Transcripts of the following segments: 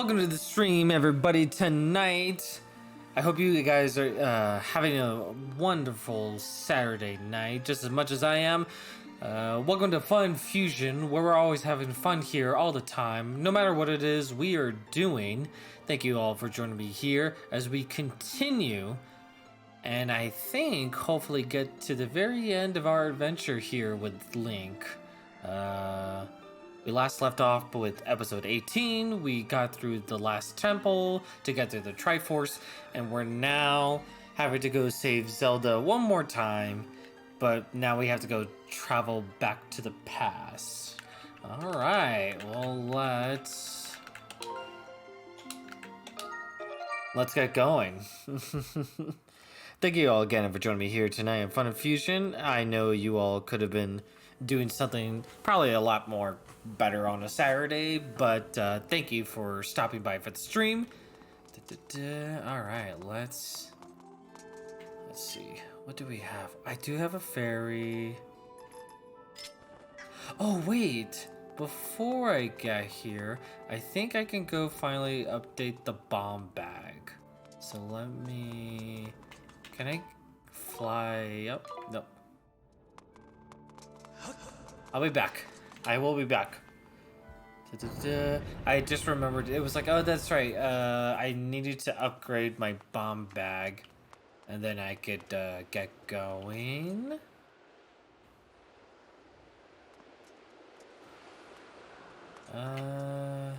welcome to the stream, everybody, tonight. I hope you guys are having a wonderful Saturday night, just as much as I am. Welcome to Fun Fusion, where we're always having fun here all the time, no matter what it is we are doing. Thank you all for joining me here as we continue, and I think hopefully get to the very end of our adventure here with Link. We last left off with episode 18. We got through the last temple to get through the Triforce, and we're now having to go save Zelda one more time, but now we have to go travel back to the past. All right, well, let's get going. Thank you all again for joining me here tonight in Fun and Fusion. I know you all could have been doing something probably a lot more better on a Saturday, but thank you for stopping by for the stream. All right, let's see, what do we have? I do have a fairy. Oh wait, before I get here, I think I can go finally update the bomb bag. So let me, can I fly up? Nope. I'll be back. I will be back. I just remembered, it was like, oh, that's right. I needed to upgrade my bomb bag, and then I could get going. Oh.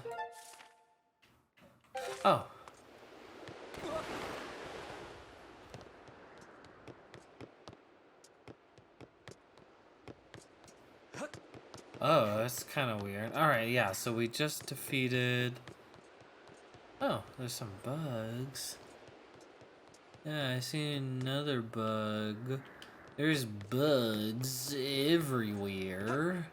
Oh, that's kind of weird. Alright, yeah, so we just defeated... Oh, there's some bugs. Yeah, I see another bug. There's bugs everywhere.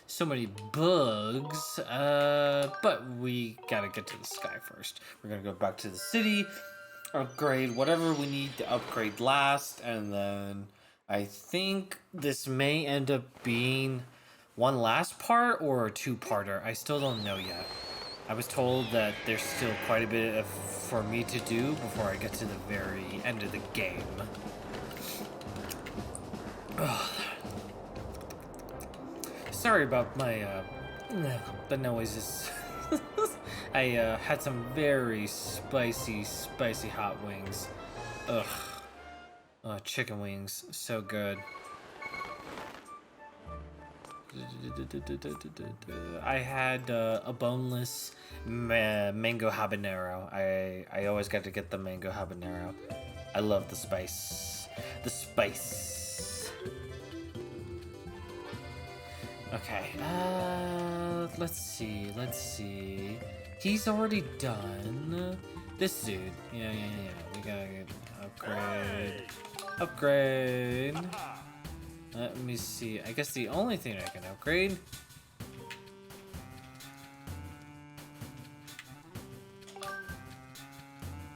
So many bugs. But we gotta get to the sky first. We're gonna go back to the city, upgrade whatever we need to upgrade last, and then I think this may end up being one last part or a two-parter. I still don't know yet. I was told that there's still quite a bit for me to do before I get to the very end of the game. Ugh. Sorry about my the noises. I had some very spicy hot wings. Ugh. Chicken wings, so good. I had a boneless mango habanero. I always got to get the mango habanero. I love the spice. The spice. Okay. Let's see. He's already done. This dude. Yeah. We gotta get upgrade. Let me see. I guess the only thing I can upgrade.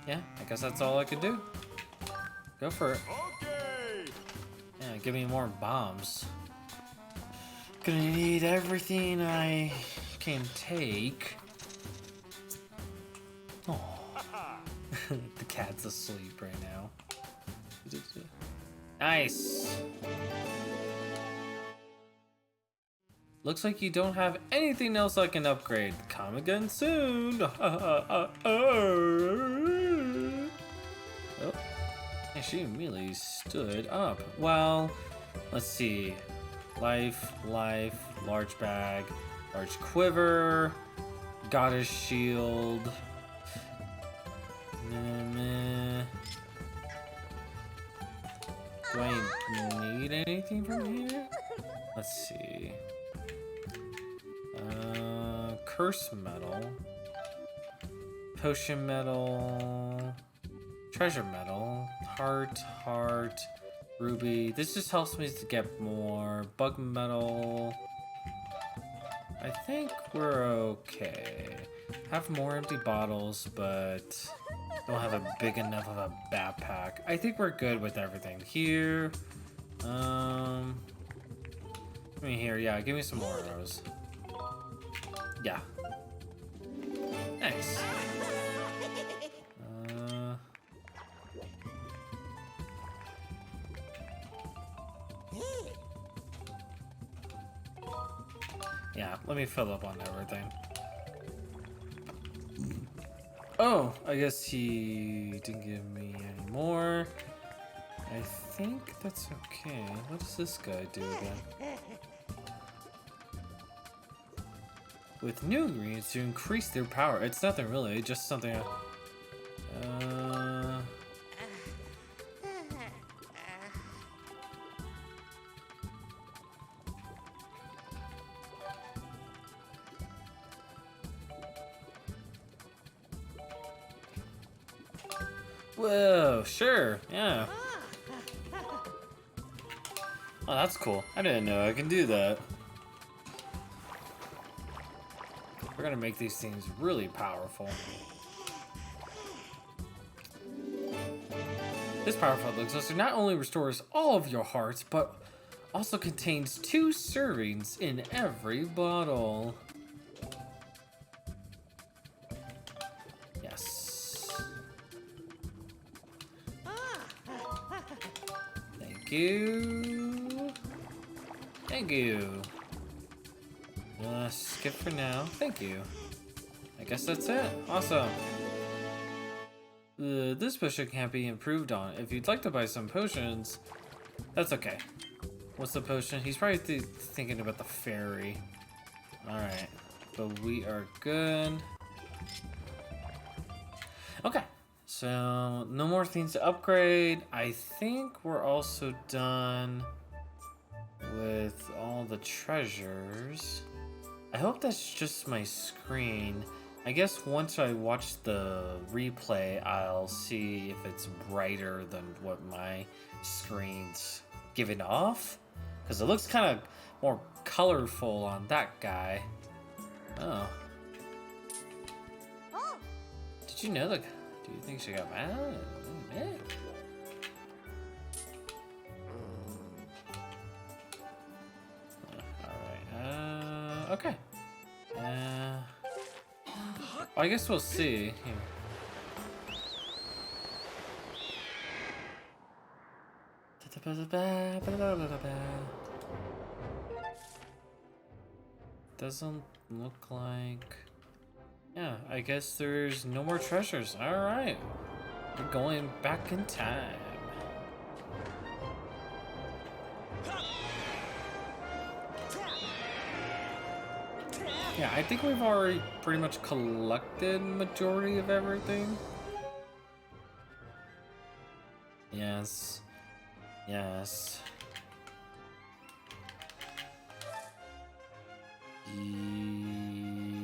Yeah, I guess that's all I can do. Go for it. Okay. Yeah, give me more bombs. Gonna need everything I can take. Oh, the cat's asleep right now. Nice. Looks like you don't have anything else I can upgrade. Come again soon. Oh, yeah, she immediately stood up. Well, let's see. Life, large bag, large quiver, goddess shield. Do I need anything from here? Let's see. Curse metal, potion metal, treasure metal, heart, ruby. This just helps me to get more bug metal. I think we're okay. Have more empty bottles, but don't have a big enough of a backpack. I think we're good with everything here. Give me here, yeah, give me some more arrows. Yeah. Nice. Yeah, let me fill up on everything. Oh, I guess he didn't give me any more. I think that's okay. What does this guy do again? With new greens to increase their power. It's nothing really, just something. Whoa, sure, yeah. Oh, that's cool. I didn't know I can do that. We're gonna make these things really powerful. This powerful elixir not only restores all of your hearts, but also contains 2 servings in every bottle. Yes. Thank you. Thank you. Skip for now. Thank you. I guess that's it. Awesome. This potion can't be improved on. If you'd like to buy some potions, that's okay. What's the potion? He's probably thinking about the fairy. Alright. But we are good. Okay. So, no more things to upgrade. I think we're also done with all the treasures. I hope that's just my screen. I guess once I watch the replay, I'll see if it's brighter than what my screen's giving off. Because it looks kind of more colorful on that guy. Oh. Did you know that? Do you think she got mad? Oh, man. Alright, okay. I guess we'll see. Here. Doesn't look like... Yeah, I guess there's no more treasures. Alright. We're going back in time. Yeah, I think we've already pretty much collected majority of everything. Yes. Yes.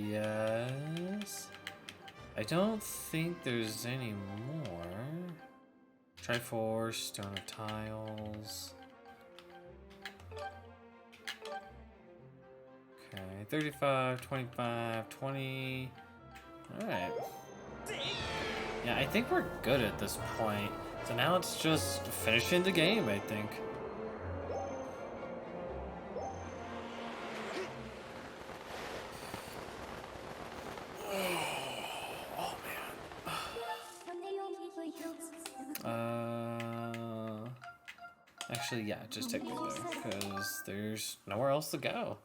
Yes. I don't think there's any more. Triforce, stone of tiles. Okay, 35, 25, 20. Alright. Yeah, I think we're good at this point. So now it's just finishing the game, I think. Oh, man. Actually, yeah, just take me there, because there's nowhere else to go.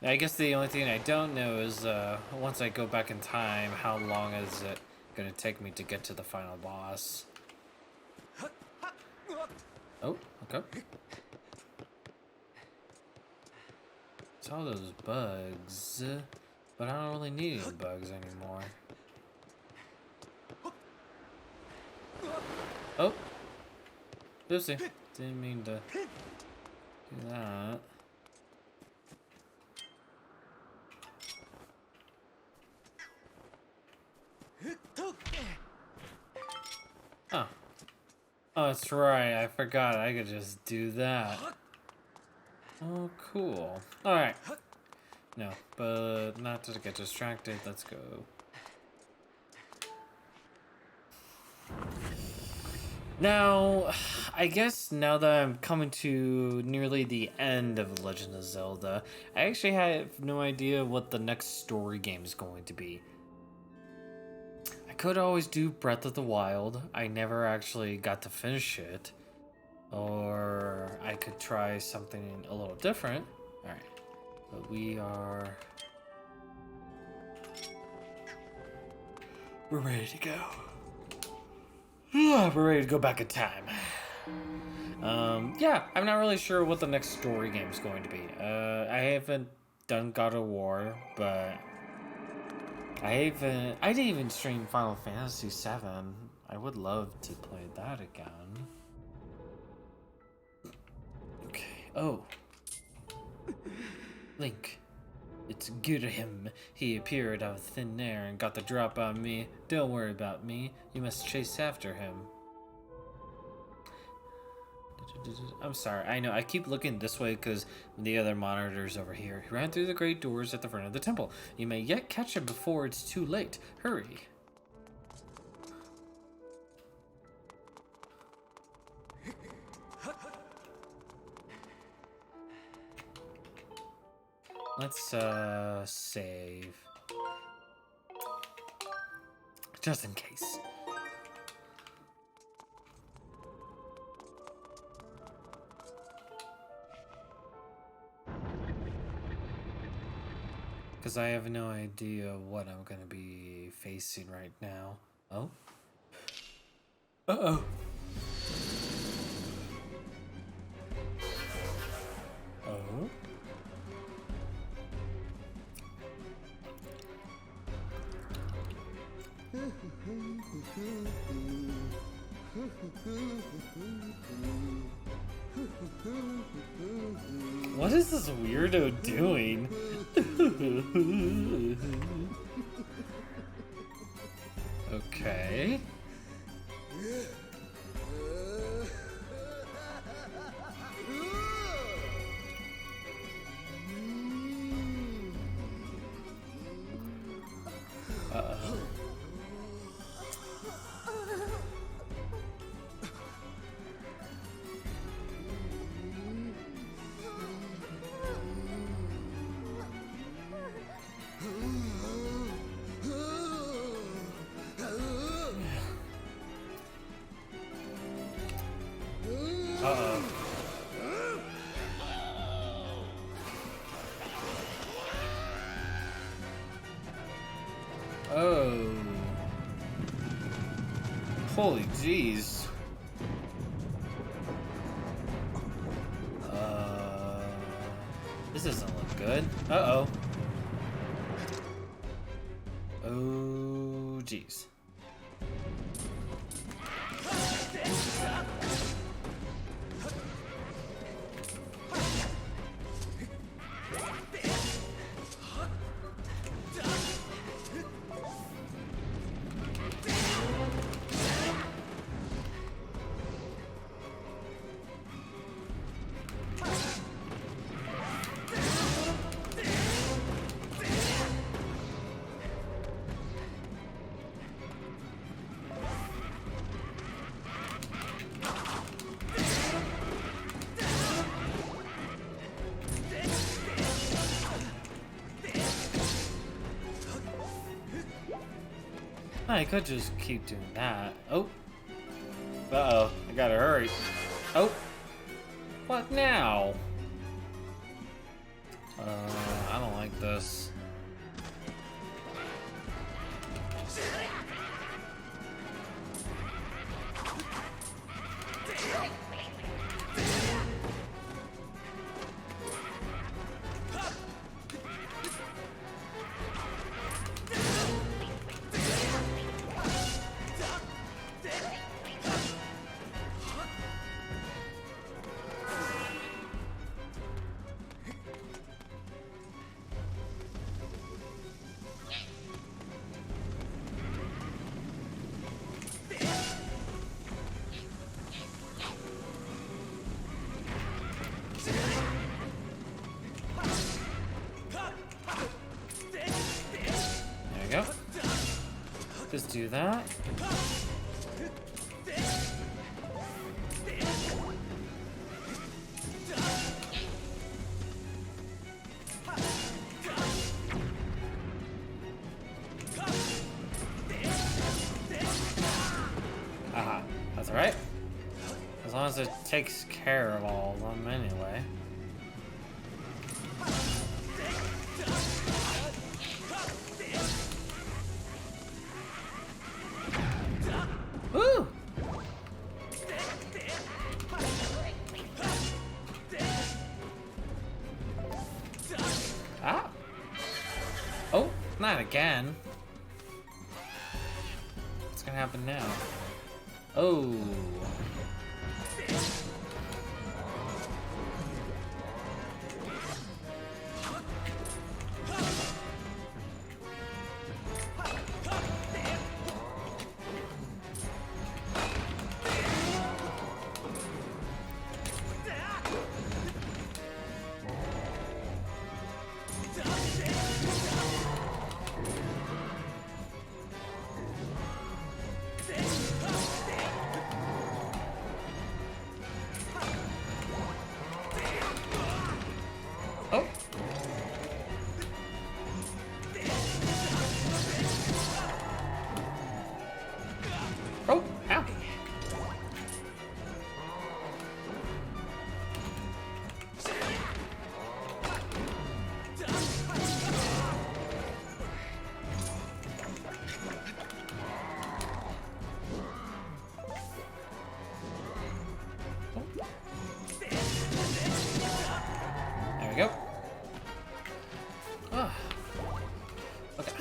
I guess the only thing I don't know is, once I go back in time, how long is it gonna take me to get to the final boss? Oh, okay. Saw those bugs, but I don't really need any bugs anymore. Oh! Oopsie. Didn't mean to do that. Oh. Oh, that's right. I forgot I could just do that. Oh, cool. Alright. No, but not to get distracted. Let's go. Now, I guess now that I'm coming to nearly the end of Legend of Zelda, I actually have no idea what the next story game is going to be. I could always do Breath of the Wild. I never actually got to finish it. Or I could try something a little different. Alright. But we're ready to go. We're ready to go back in time. Yeah, I'm not really sure what the next story game is going to be. I haven't done God of War, but I didn't even stream Final Fantasy VII. I would love to play that again. Okay. Oh. Link. It's good of him. He appeared out of thin air and got the drop on me. Don't worry about me. You must chase after him. I'm sorry. I know. I keep looking this way because the other monitor's over here. He ran through the great doors at the front of the temple. You may yet catch him before it's too late. Hurry. Let's save. Just in case. Because I have no idea what I'm going to be facing right now. Oh? Uh-oh. Oh? What is this weirdo doing? Okay. Uh-oh. Uh-oh. Oh. Holy jeez. This doesn't look good. Uh-oh. Oh, jeez. I could just keep doing that. Oh. Uh-oh. I gotta hurry. Oh. What now? I don't like this. There we go. Just do that. Aha, that's alright. As long as it takes care of all of them anyway. again. What's gonna happen now? Oh. Oh. Oh, ow. There we go. Ah. Okay.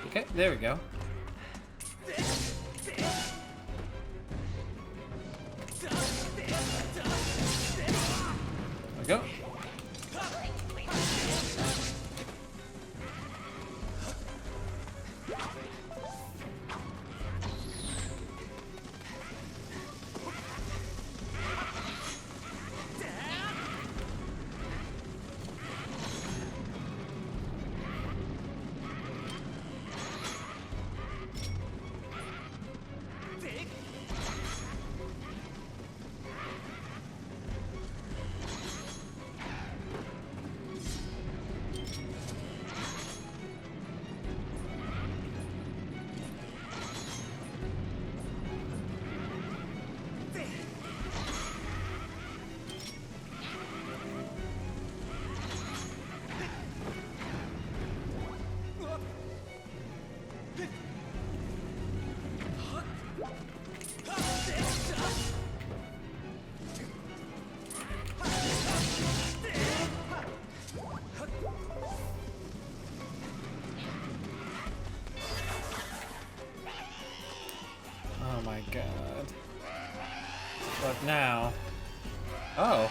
Okay, there we go. There we go. Oh my god. What now? Oh.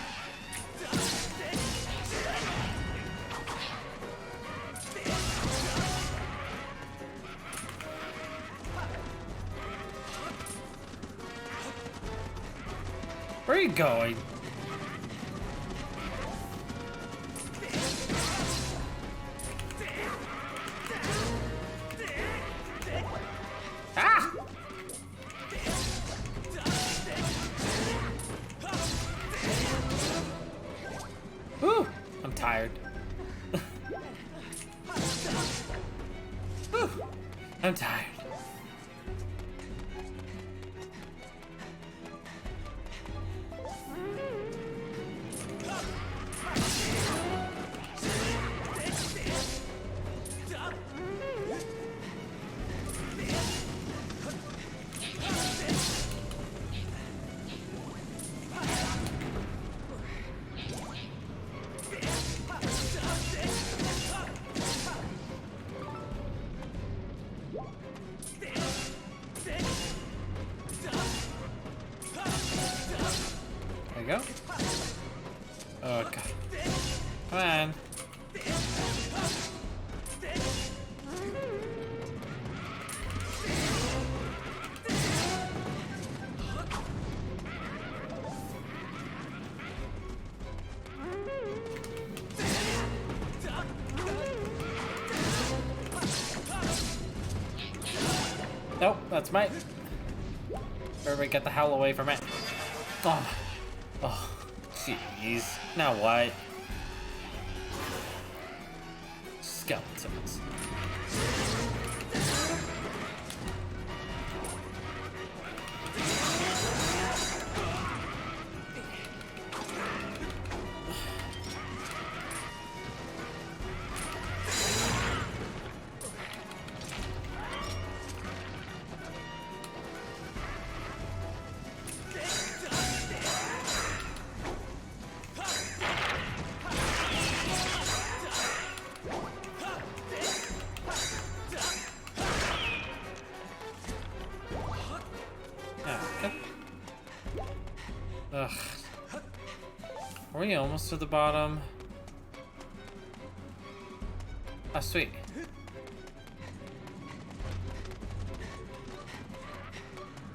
Where are you going? Ah! Whew, I'm tired. Whew, I'm tired. Come on. Nope, that's mine. Everybody get the hell away from it. Oh, oh, jeez. Now what? Skeletons. Ugh. Are we almost to the bottom? Ah, sweet.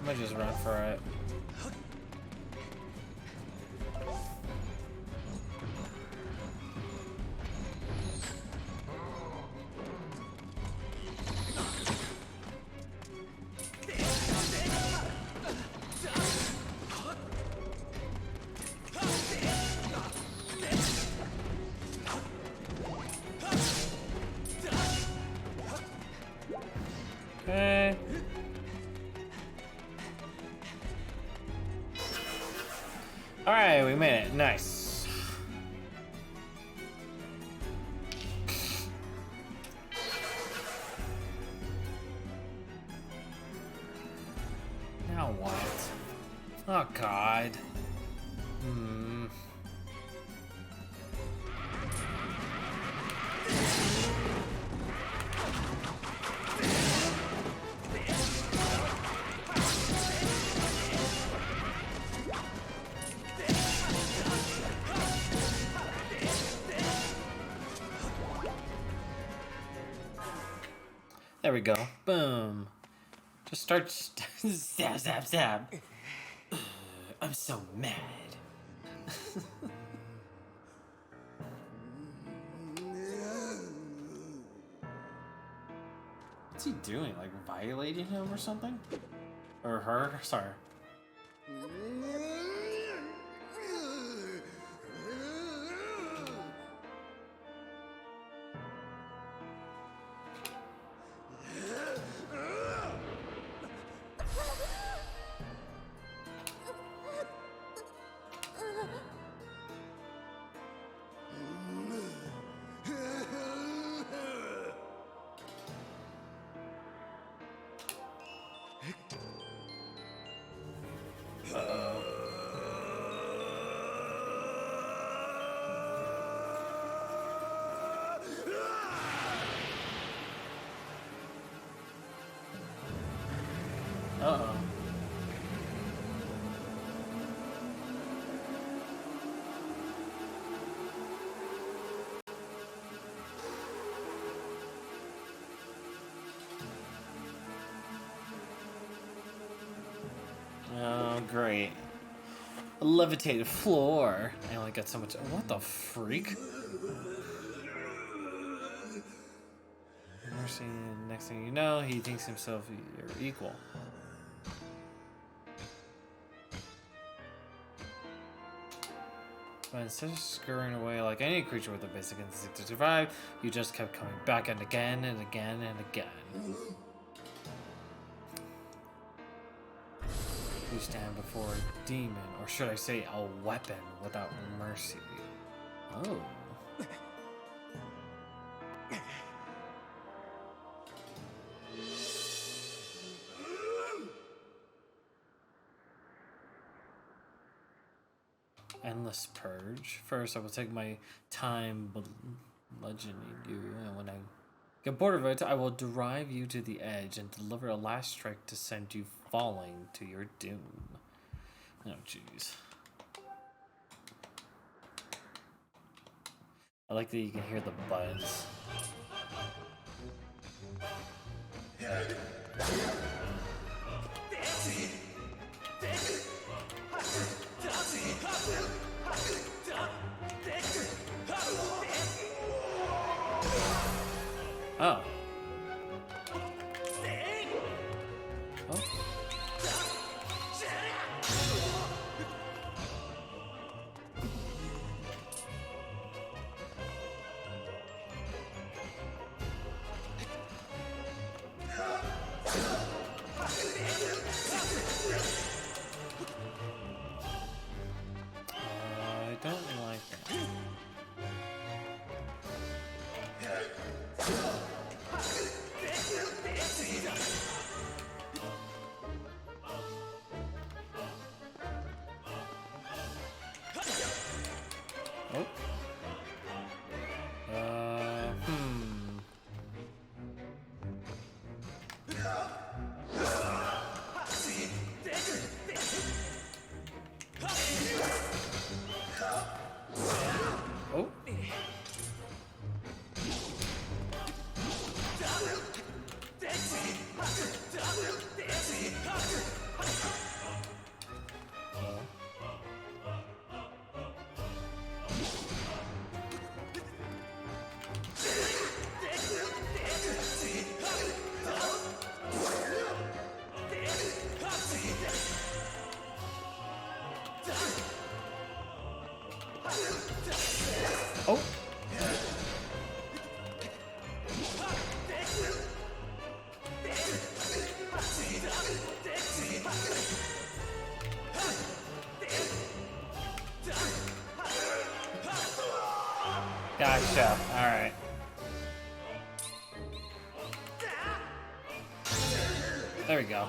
I might just run for it. Okay. Alright, we made it. Nice. Now what? Oh god. There we go. Boom. Just start stab, stab, stab. I'm so mad. What's he doing? Like violating him or something? Or her? Sorry. Uh-oh. Oh, great. A levitated floor. I only got so much. What the freak? Mercy, next thing you know, he thinks himself your equal. But instead of scurrying away like any creature with a basic instinct to survive, you just kept coming back and again and again and again. You stand before a demon, or should I say a weapon without mercy. Oh. Endless purge. First, I will take my time bludgeoning you, and when I get bored of it, I will drive you to the edge and deliver a last strike to send you falling to your doom. Oh, jeez. I like that you can hear the buzz. Oh. Oh. I don't like that. Oh. Oh. Oh. Gotcha. All right. There we go.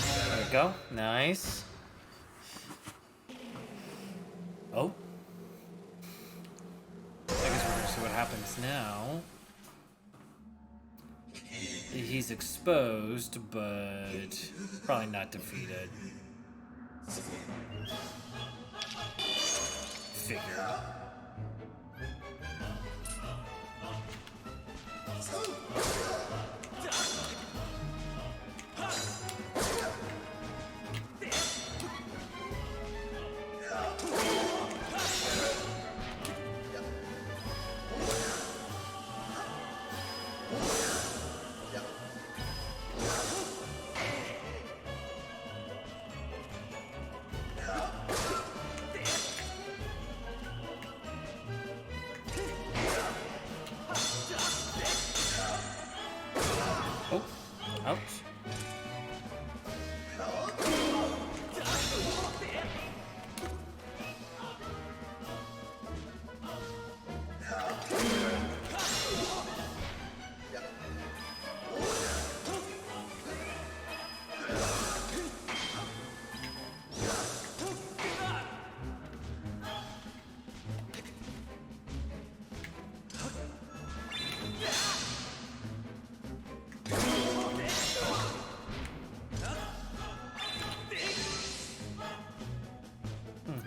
There we go. Nice. Oh. I guess we're gonna see what happens now. He's exposed, but probably not defeated. Figured. Oh, ouch.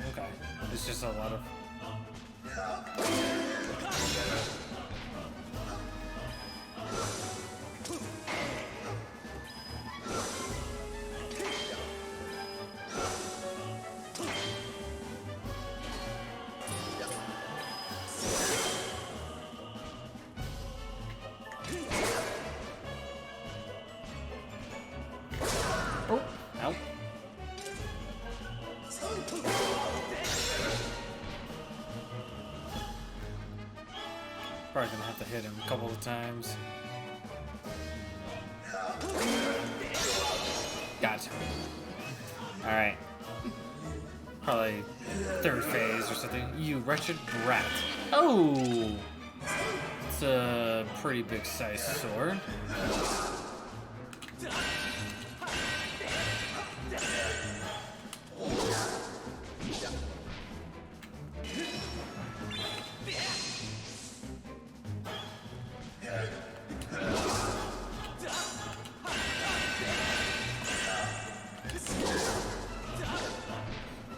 Okay. It's just a lot of... Oh, ow. Probably gonna have to hit him a couple of times. Gotcha. Alright. Probably third phase or something. You wretched brat. Oh! That's a pretty big size sword.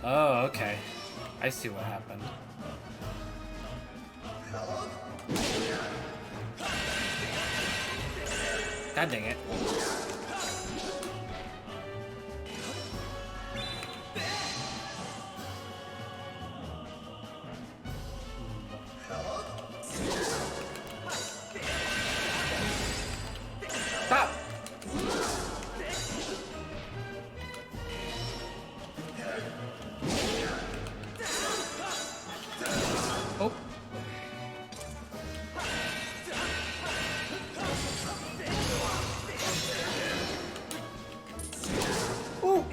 Oh, okay. I see what happened. God dang it. Stop! Oh. Ooh.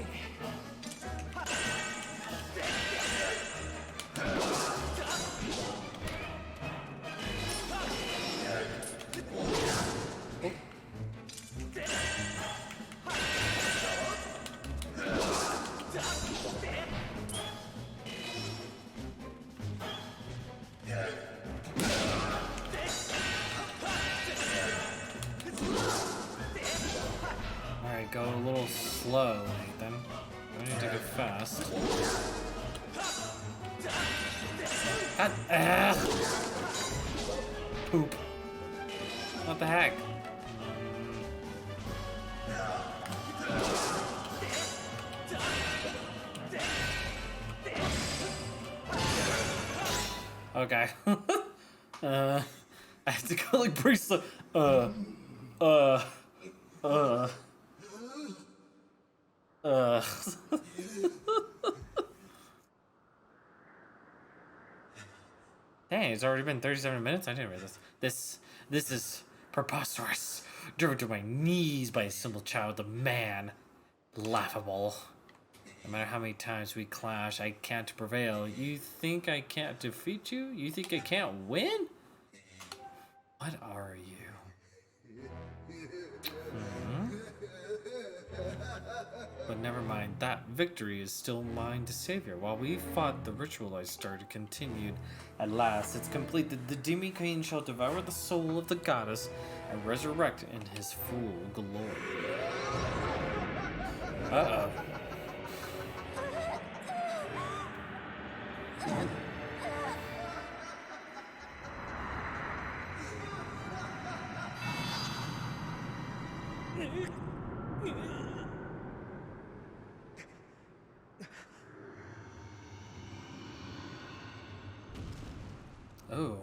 Alright, go a little slow, Nathan. I need to go fast. God, poop. What the heck? Okay. I have to go like pretty slow. uh. Dang, it's already been 37 minutes? I didn't realize this. This is preposterous. Driven to my knees by a simple child of man. Laughable. No matter how many times we clash, I can't prevail. You think I can't defeat you? You think I can't win? What are you? But never mind, that victory is still mine to savor. While we fought, the ritualized started continued. At last, it's completed. The Demon King shall devour the soul of the goddess and resurrect in his full glory. Uh-oh. Oh.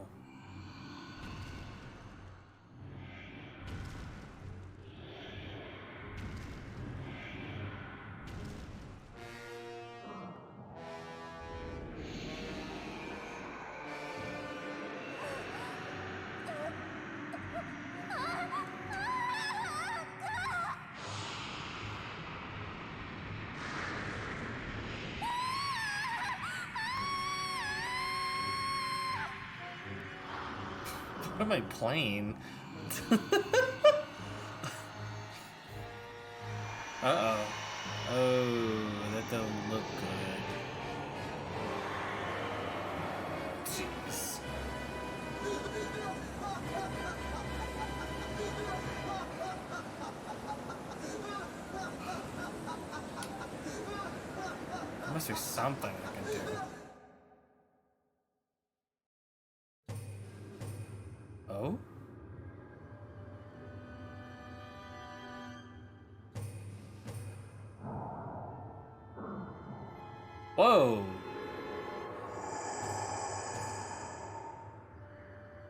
What am I playing? Uh-oh. Oh, that don't look good. Jeez. There must be something I can do. Oh? Whoa!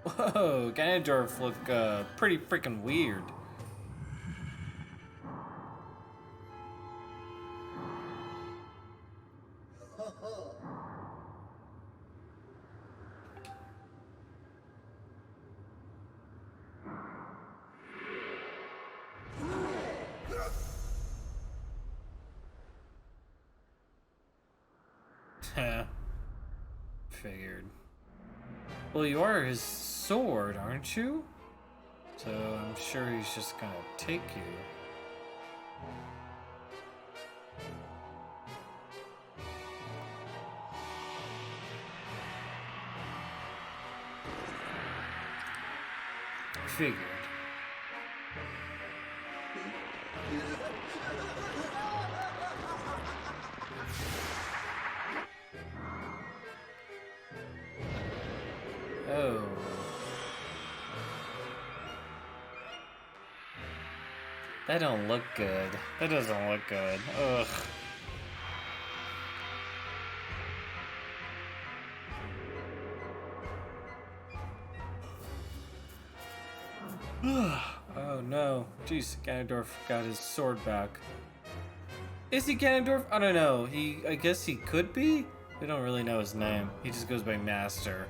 Whoa, Ganondorf look pretty freaking weird. Figured. Well, you are his sword, aren't you? So I'm sure he's just gonna take you. Figured. Oh. That don't look good. That doesn't look good. Ugh. Oh no. Jeez, Ganondorf got his sword back. Is he Ganondorf? I don't know. I guess he could be? We don't really know his name. He just goes by Master.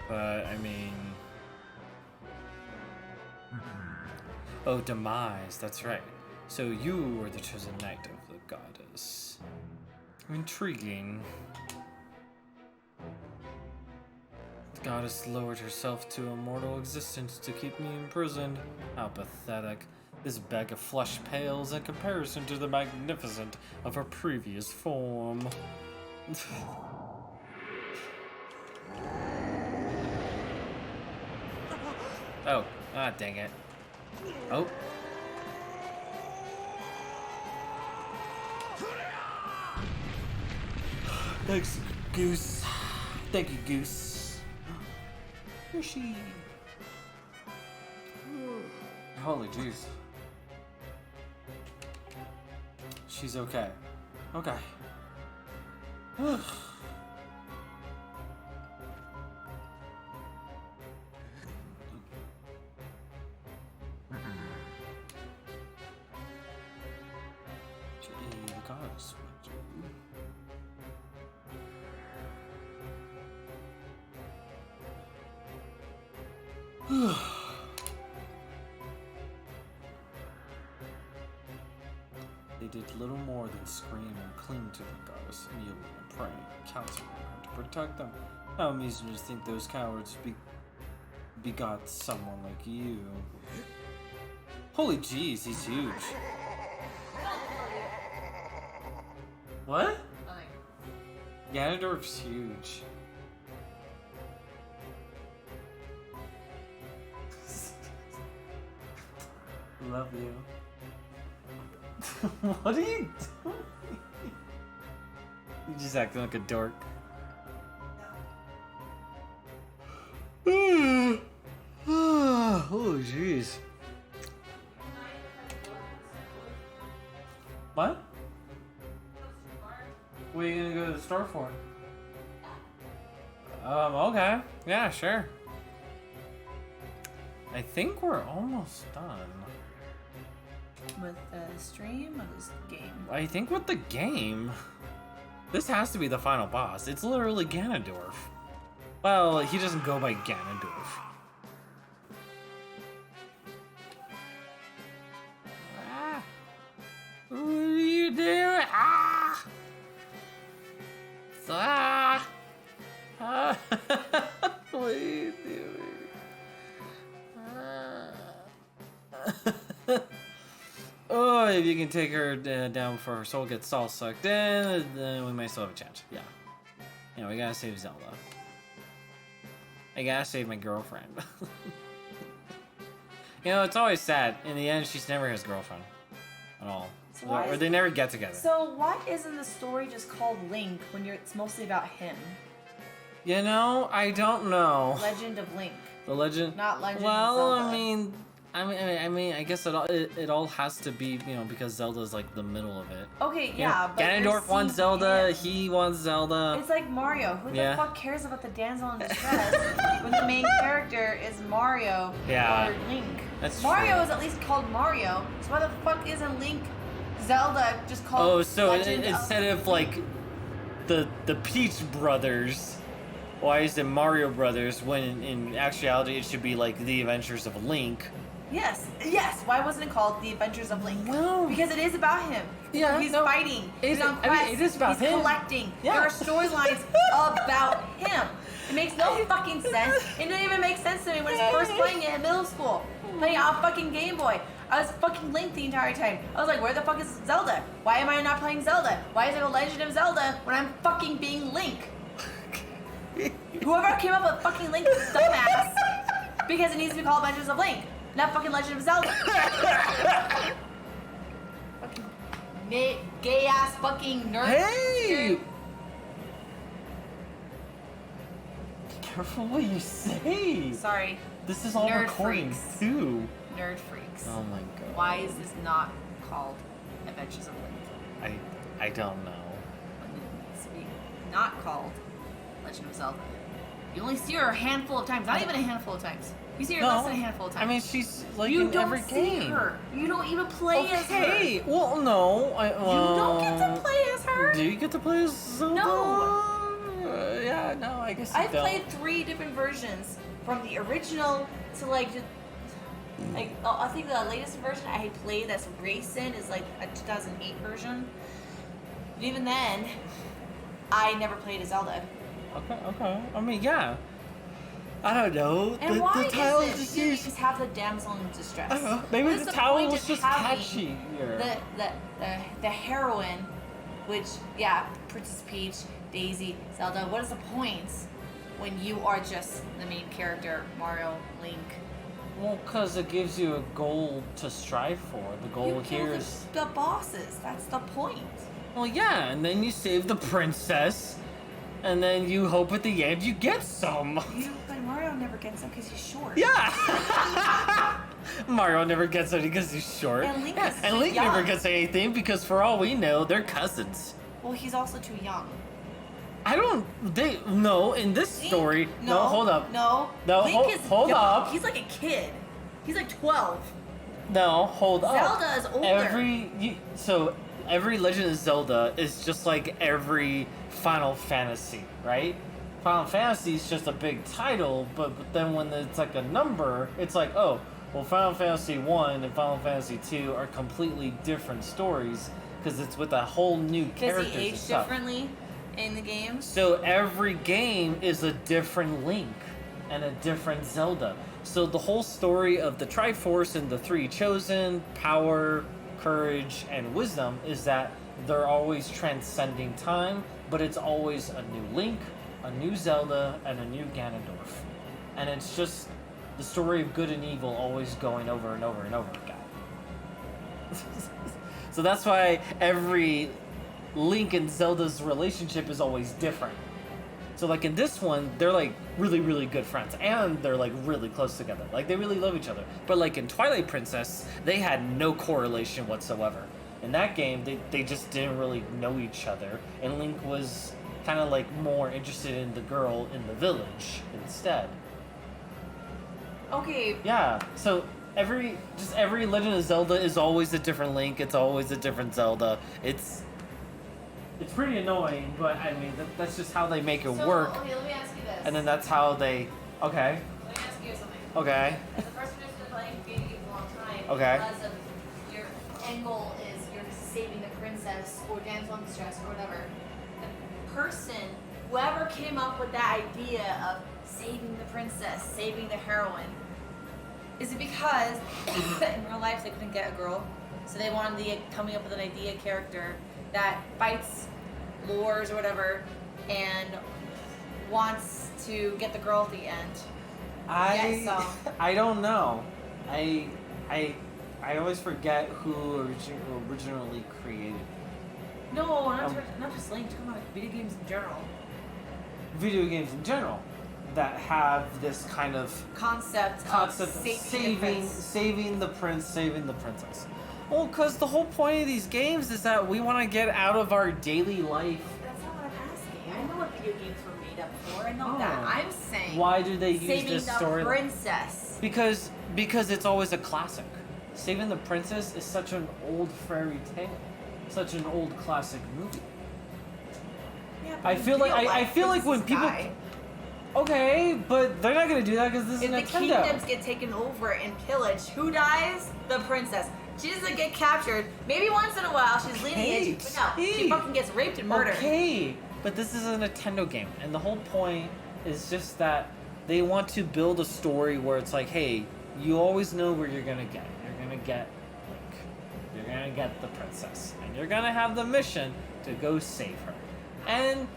But, I mean... Oh, Demise, that's right. So you were the chosen knight of the goddess. Intriguing. The goddess lowered herself to a mortal existence to keep me imprisoned. How pathetic. This bag of flesh pales in comparison to the magnificence of her previous form. Oh, dang it. Oh. Thanks, Goose. Thank you, Goose. Where's she? Holy jeez. She's okay. Okay. They did little more than scream and cling to the goddess, kneeling and praying, counseling her to protect them. How amusing to think those cowards begot someone like you. Holy jeez, he's huge. What? Ganondorf's huge. Love you. What are you doing? You just acting like a dork. Oh, jeez. What? What are you gonna go to the store for? Okay. Yeah, sure. I think we're almost done. With the stream or this game? I think with the game. This has to be the final boss. It's literally Ganondorf. Well, he doesn't go by Ganondorf. Ah. What are you doing? Ah! Ah! Ah! What are you doing? Ah. Oh, if you can take her down before her soul gets all sucked in, then we might still have a chance. Yeah. You know, we gotta save Zelda. I gotta save my girlfriend. You know, it's always sad. In the end, she's never his girlfriend. At all. So or they never get together. So why isn't the story just called Link when it's mostly about him? You know, I don't know. Legend of Link. The legend? Not Legend of Zelda. Well, I mean, I guess it all has to be, you know, because Zelda's like the middle of it. Okay, yeah, but Ganondorf wants Zelda. him. He wants Zelda. It's like Mario. Who the fuck cares about the damsel in distress when the main character is Mario or Link? That's Mario true. is at least called Mario. So why the fuck isn't Link Zelda just called? Oh, so Legend instead of like the Peach Brothers, why is it Mario Brothers when in actuality it should be like the Adventures of Link? Yes. Why wasn't it called The Adventures of Link? No. Because it is about him. Yeah, He's fighting. He's on quest. I mean, it is about He's him. collecting. Yeah. There are storylines about him. It makes no fucking sense. It didn't even make sense to me when I was first playing it in middle school. Playing it on fucking Game Boy. I was fucking Link the entire time. I was like, where the fuck is Zelda? Why am I not playing Zelda? Why is it a Legend of Zelda when I'm fucking being Link? Whoever came up with fucking Link is dumbass. Because it needs to be called Legends of Link, not fucking Legend of Zelda. Fucking gay ass fucking nerd. Hey! Be careful what you say. Sorry. This is all Nerd recording freaks. too. Nerd freaks. Oh my god. Why is this not called Adventures of Link? I don't know. When it needs to be not called Legend of Zelda. You only see her a handful of times. Not even a handful of times. You see her less than a handful of times. I mean, she's like you in don't every see game. her. You don't even play as her. Okay. Well, no. You don't get to play as her. Do you get to play as Zelda? No. Yeah, no, I guess you I've don't. played 3 different versions, from the original to like just, like I think the latest version I had played that's recent is like a 2008 version. But even then, I never played as Zelda. Okay. I mean, yeah. I don't know. And the why title is it? just You used. just have the damsel in distress. I don't know. Maybe What is the title point was of just having catchier. The heroine, which Princess Peach, Daisy, Zelda. What is the point when you are just the main character, Mario, Link? Well, because it gives you a goal to strive for. The goal You kill here is. the bosses. That's the point. Well, yeah, and then you save the princess, and then you hope at the end you get some. But Mario never gets them because he's short. Yeah! Mario never gets any because he's short. And Link, and Link never gets anything because, for all we know, they're cousins. Well, he's also too young. No, in this Link, story. No, hold up. No, Link is hold young. up. He's like a kid. He's like 12. No, hold up. Zelda is older. Every Legend of Zelda is just like every Final Fantasy, right? Final Fantasy is just a big title, but then when it's like a number, it's like, oh, well, Final Fantasy 1 and Final Fantasy 2 are completely different stories because it's with a whole new characters Does he age and stuff. differently in the games? So every game is a different Link and a different Zelda. So the whole story of the Triforce and the 3 Chosen, power, courage, and wisdom is that they're always transcending time, but it's always a new Link, a new Zelda, and a new Ganondorf. And it's just the story of good and evil always going over and over and over again. So that's why every Link and Zelda's relationship is always different. So like in this one, they're like really, really good friends, and they're like really close together. Like they really love each other. But like in Twilight Princess, they had no correlation whatsoever. In that game, they just didn't really know each other, and Link was kind of like more interested in the girl in the village instead. Okay. Yeah, so every Legend of Zelda is always a different Link, it's always a different Zelda. It's pretty annoying, but I mean, that's just how they make it work. Okay, let me ask you this. And then that's how they... Okay. Let me ask you something. Okay. As a person who's been playing video games a long time, Okay. because of your end goal is you're saving the princess or damsel in distress or whatever, the person, whoever came up with that idea of saving the princess, saving the heroine, is it because in real life they couldn't get a girl, so they wanted to coming up with an idea character that fights lures or whatever and wants to get the girl at the end? I don't know. I always forget who originally created No, not just Link. Come on, video games in general. video games in general that have this kind of Concept of saving the princess. Well, because the whole point of these games is that we want to get out of our daily life. That's not what I'm asking. I know what video games were made up for. I know that. I'm saying. Why do they use saving this the story? princess. Because it's always a classic. Saving the Princess is such an old fairy tale, such an old classic movie. Yeah, I feel like when people. Die. Okay, but they're not gonna do that because this is If the Nintendo. kingdoms get taken over and pillaged, who dies? The princess. She doesn't get captured. Maybe once in a while she's lineage, but no, she fucking gets raped and murdered. Okay, but this is a Nintendo game, and the whole point It's just that they want to build a story where it's like, hey, you always know where you're gonna get. You're gonna get Link. You're gonna get the princess, and you're gonna have the mission to go save her. And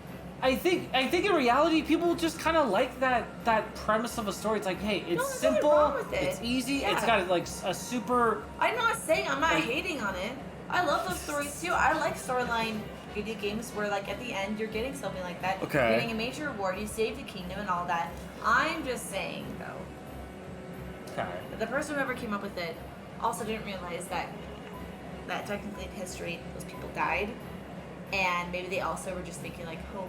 I think in reality, people just kind of like that premise of a story. It's like, hey, it's No, there's simple, nothing wrong with it. it's easy, Yeah. it's got like a super. I'm not saying I'm not Like- hating on it. I love those stories too. I like storyline video games where, like, at the end you're getting something like that. Okay. You're getting a major reward. You save the kingdom and all that. I'm just saying though, Okay. that the person who ever came up with it also didn't realize that technically in history those people died, and maybe they also were just thinking like, oh,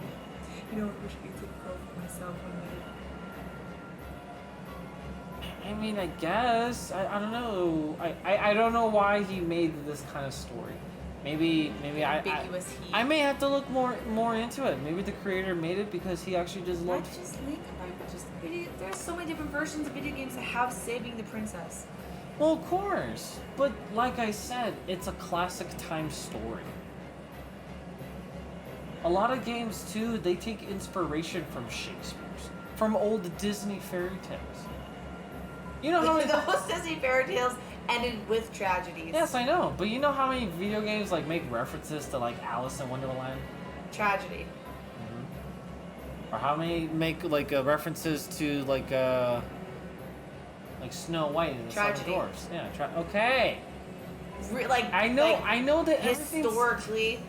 you know, I wish I could take credit for myself when I I mean, I guess I don't know. I don't know why he made this kind of story. Maybe ambiguous he. I may have to look more into it. Maybe the creator made it because he actually just Not loved. just Link, but just there's so many different versions of video games that have saving the princess. Well, of course, but like I said, it's a classic time story. A lot of games too, they take inspiration from Shakespeare's, from old Disney fairy tales. You know how many? Those Disney fairy tales ended with tragedies. Yes, I know, but you know how many video games like make references to like Alice in Wonderland? Tragedy. Or how many make like references to like Snow White and the Seven Tragedy. Dwarfs? Yeah. Okay. Like I know. like, I know that everything's- historically,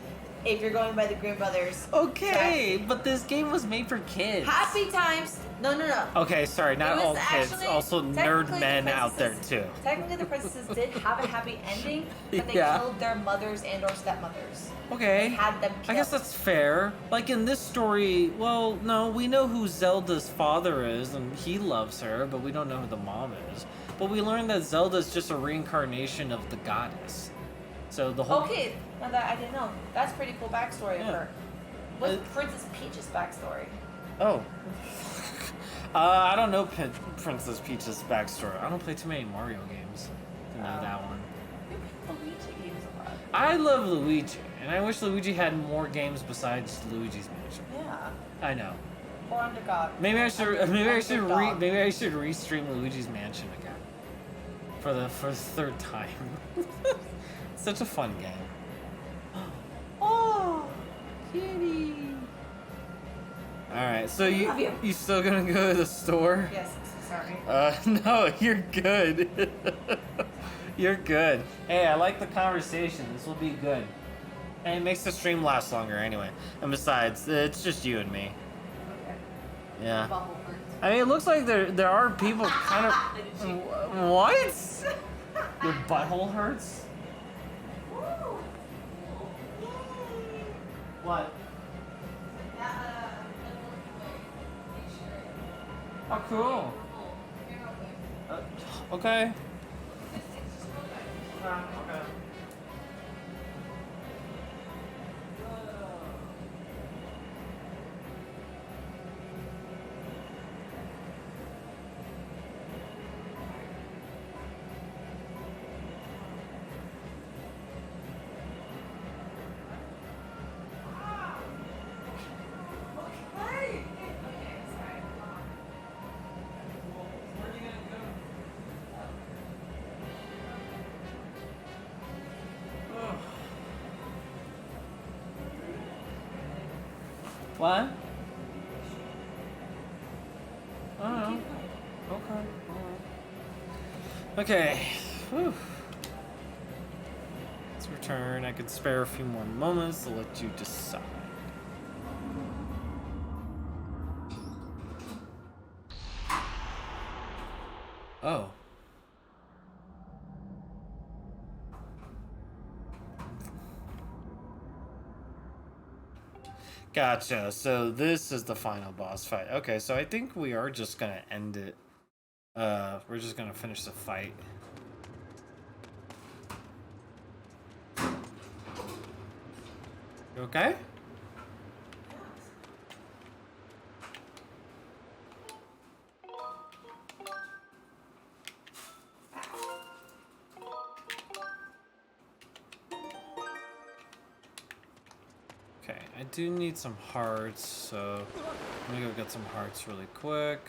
if you're going by the Grimm brothers. Okay, Tragedy. but this game was made for kids. Happy times. No. Okay, sorry, not It all was kids. actually- Also, nerd technically men the out there princesses- too. Technically, the princesses did have a happy ending, but they Yeah. killed their mothers and/or stepmothers. Okay. They had them I guess killed. that's fair. Like in this story, well, no, we know who Zelda's father is, and he loves her, but we don't know who the mom is. But we learned that Zelda's just a reincarnation of the goddess. So the whole. Okay, now that I didn't know. That's pretty cool backstory Yeah. of her. What's Princess Peach's backstory? Oh. I don't know Princess Peach's backstory. I don't play too many Mario games to know that one. You play Luigi games a lot. I love Luigi, and I wish Luigi had more games besides Luigi's Mansion. Yeah. I know. Or Under God. Maybe I should. Maybe I should. Underdog. Maybe I should restream Luigi's Mansion again for the third time. Such a fun game. Oh, kitty. All right, so Love you. you still gonna go to the store? Yes, I'm so sorry. No, you're good. You're good. Hey, I like the conversation. This will be good. And it makes the stream last longer anyway. And besides, it's just you and me. Okay. Yeah. Bubble hurts. I mean, it looks like there are people kind of. What? Your butthole hurts? Woo! Yay! What? Oh, cool. Okay. Okay. What? I don't know. Okay. Alright. Okay. Whew. Let's return. I could spare a few more moments to let you decide. Oh. Gotcha. So this is the final boss fight. Okay, so I think we are just gonna end it. We're just gonna finish the fight. You okay? Okay, I do need some hearts, so Let me go get some hearts really quick.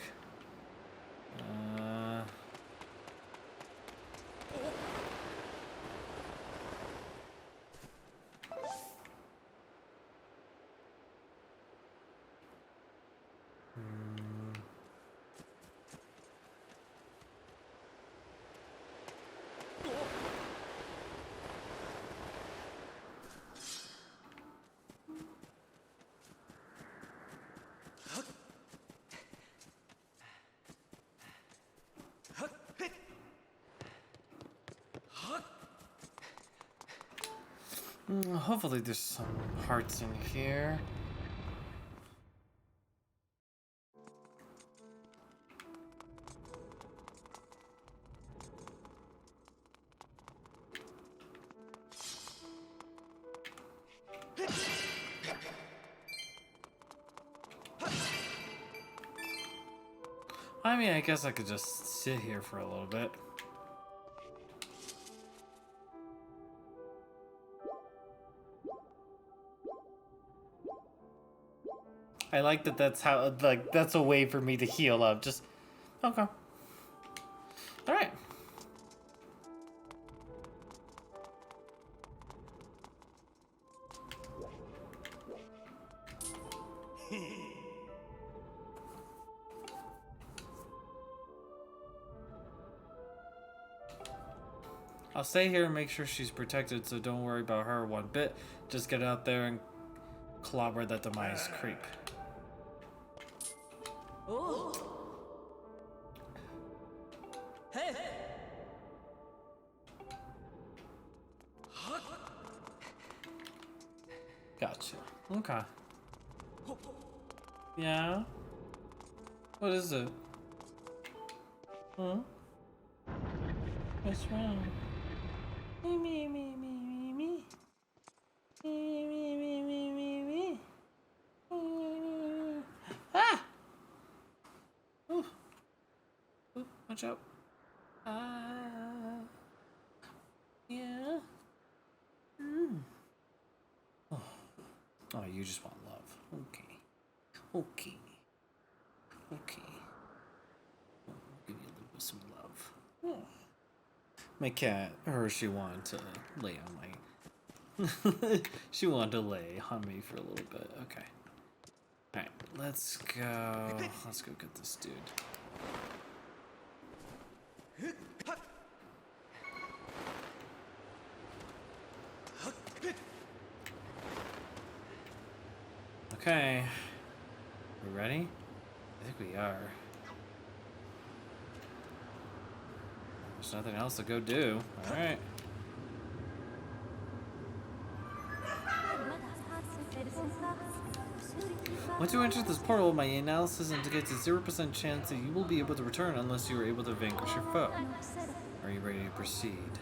Hopefully there's some hearts in here. I mean, I guess I could just sit here for a little bit. I like that that's how, like, that's a way for me to heal up. Just, okay. Alright. I'll stay here and make sure she's protected, so don't worry about her one bit. Just get out there and clobber that demise creep. Oh. Hey. Gotcha. Okay. Yeah? What is it? Huh? What's wrong? Me. Ah! Ooh. Ooh, watch out. Yeah. Oh, you just want love. Okay. I'll give you a little bit of some love. Oh. My cat, she wanted to lay on my... she wanted to lay on me for a little bit. Okay. Alright, let's go. Let's go get this dude. Okay. We ready? I think we are. There's nothing else to go do. Alright. Once you enter this portal, my analysis indicates a 0% chance that you will be able to return unless you are able to vanquish your foe. Are you ready to proceed?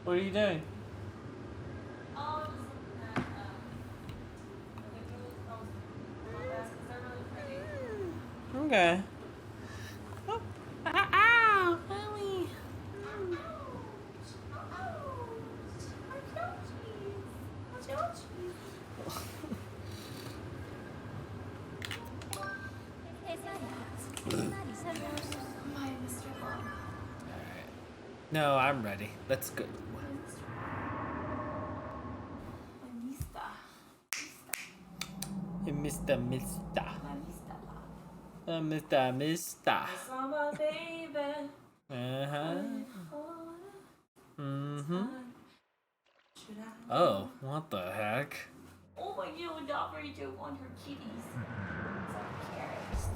What are you doing? Okay. Oh. Ow! Owie! No, I'm ready. Let's go. Mr. Summer baby. Oh, what the heck? Oh my god, Daughter don't want her kitties.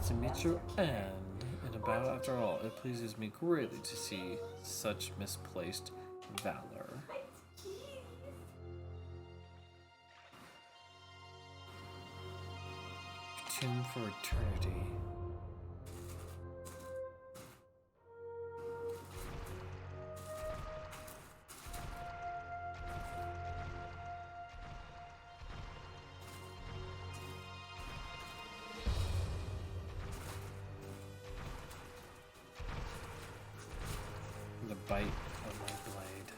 To meet your end in a battle after all, it pleases me greatly to see such misplaced valor. Tune for eternity. The bite of my blade.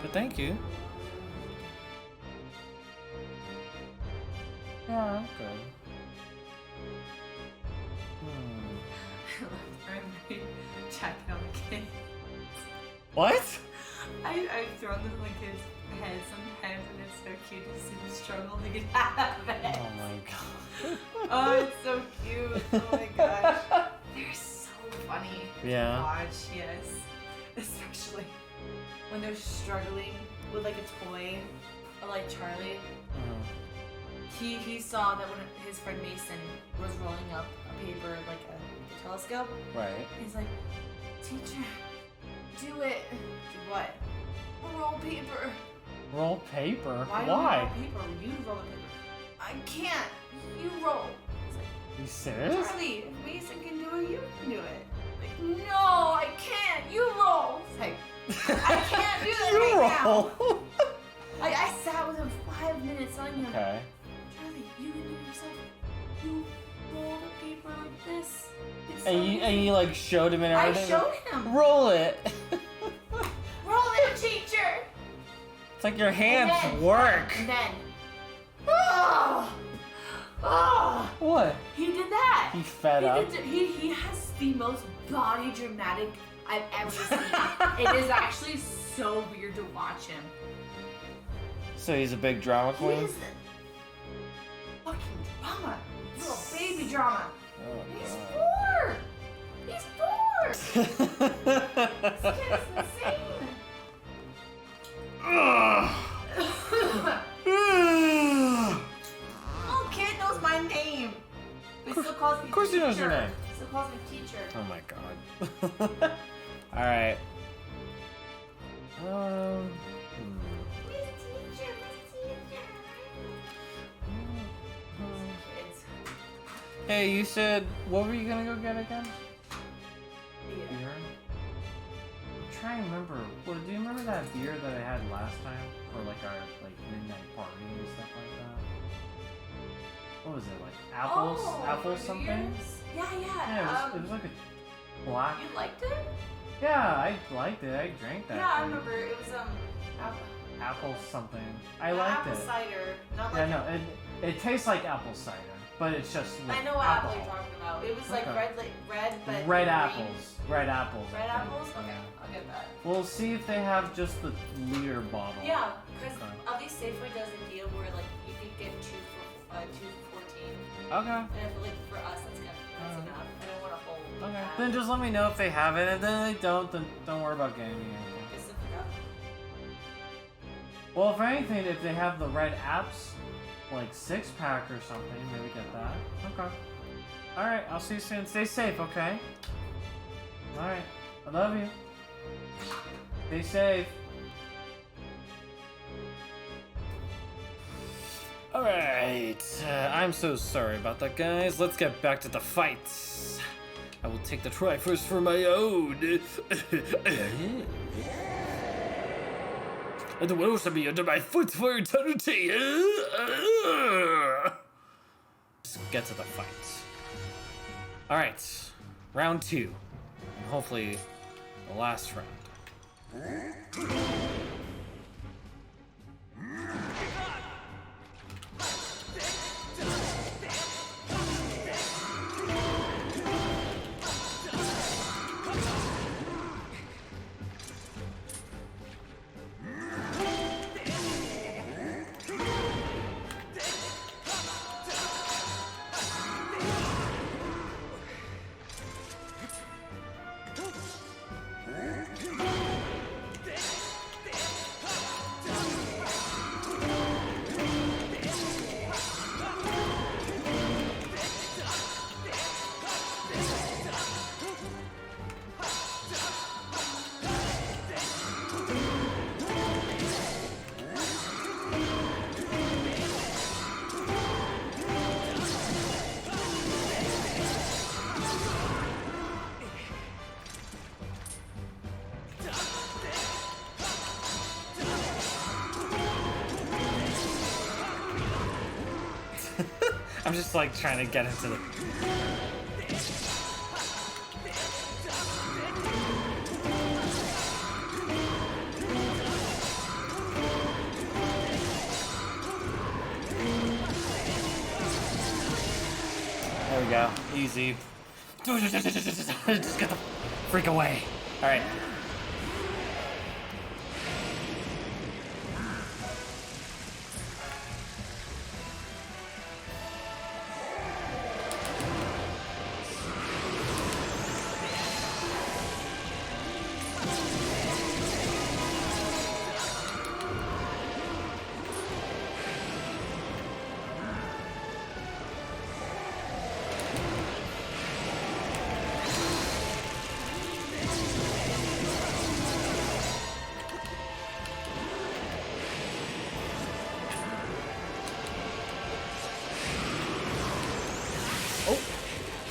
But thank you. Yeah, I'm good. Checking on the kids. What? I've thrown them in my kids' heads sometimes, and it's so cute to see them struggle to get out of it. Oh my god. Oh, it's so cute. Oh my gosh. They're so funny Yeah. to watch, yes. Especially when they're struggling with like a toy, or like Charlie. He saw that when his friend Mason was rolling up a paper like a telescope. Right. He's like, teacher, do it. Do what? Roll paper. Roll paper? Why? Why? Roll paper? You roll the paper. I can't. You roll. It's like, You serious? Charlie, if Mason can do it, you can do it. Like, no, I can't. You roll. It's like, I can't do that You right roll. now. Like, I sat with him 5 minutes telling him, Okay. Charlie, you can do it yourself. You roll the paper like this. It's so And you like showed him and I everything? showed him. Roll it. Roll it, teacher. It's like your hands And then- work. And then, oh, What? he did that. He fed up. He has the most body dramatic I've ever seen. It is actually so weird to watch him. So he's a big drama He queen? is fucking drama. Little baby drama. He's Oh, 4. He's 4. This kid is insane. Little kid knows my name. He still calls me Of course he knows your teacher. name. Still calls me teacher. Oh my god. Alright. Hmm. Miss teacher, Kids. Hey, you said, what were you gonna go get again? Yeah. Beer? I'm trying to remember. What, do you remember that beer that I had last time for like our midnight party and stuff like that? What was it, like apples? Oh, Apples for something? New Year's? Yeah, yeah. Yeah, it was like a black. You liked it? Yeah, I liked it. I drank that. Yeah, I thing. remember. It was Apple something. I liked apple it. cider. Not Yeah, like no, it tastes like apple cider, but it's just I know what apple you're talking about. It was like Okay. red, but Red green. apples. Red apples. I Red think. apples? Okay, Yeah. I'll get that. We'll see if they have just the liter bottle. Yeah, because Okay. at least Safeway does a deal where like you could get two for $14. Okay. And I feel like for us that's good. That's enough. I don't want to hold. Okay. that. Then just let me know if they have it, and then they don't, then don't worry about getting me anything. Just if you got- Well, if anything, if they have the red apps, like 6-pack or something, maybe get that. Okay. Alright, I'll see you soon. Stay safe, okay? Alright. I love you. Stay safe. Alright. I'm so sorry about that, guys. Let's get back to the fights. I will take the Triforce for my own. And the will shall be under my foot for eternity. Let's get to the fight. Alright, round 2. And hopefully, the last round. I'm just like trying to get into the... we go. Easy. Just get the freak away. Alright.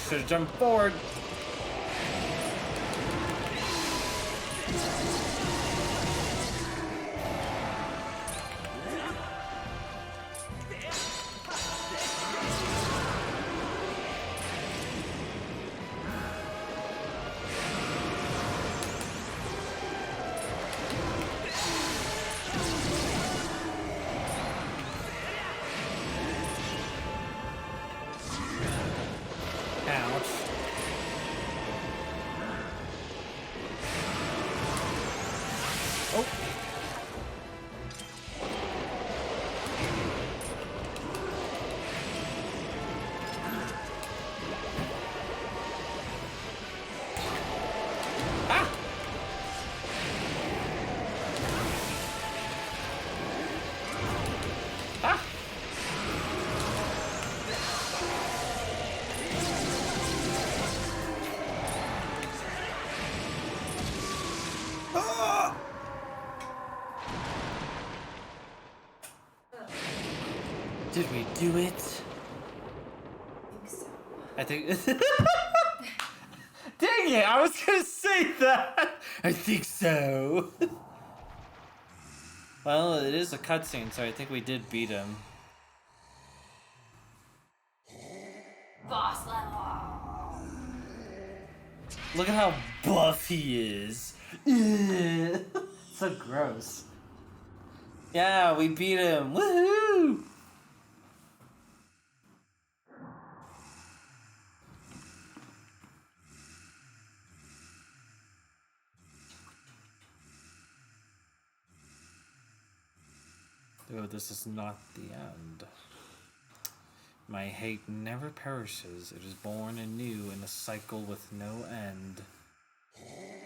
Should have jumped forward. Did we do it? I think so. Dang it, I was gonna say that! I think so. Well, it is a cutscene, so I think we did beat him. Boss level. Look at how buff he is. So gross. Yeah, we beat him. Woohoo! Though this is not the end. My hate never perishes. It is born anew in a cycle with no end.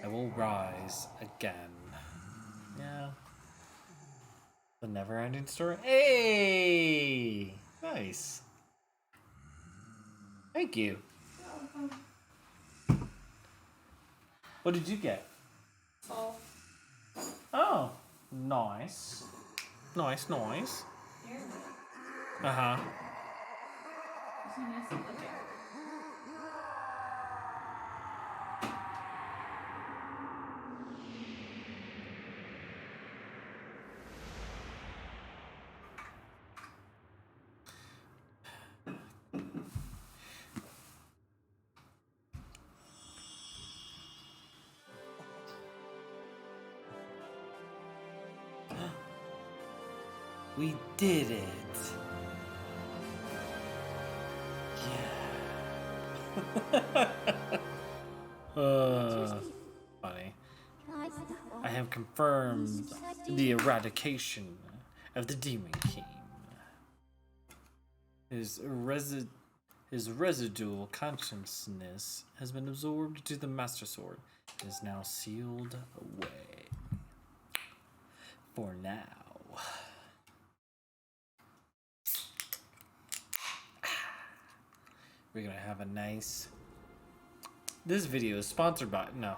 I will rise again. Yeah. The never-ending story. Hey! Nice. Thank you. What did you get? Oh, nice. Nice, nice. Uh-huh. We did it. Yeah. Funny. I have confirmed the eradication of the Demon King. His residual consciousness has been absorbed to the Master Sword. It is now sealed away. For now. We're gonna have a nice... This video is sponsored by... No.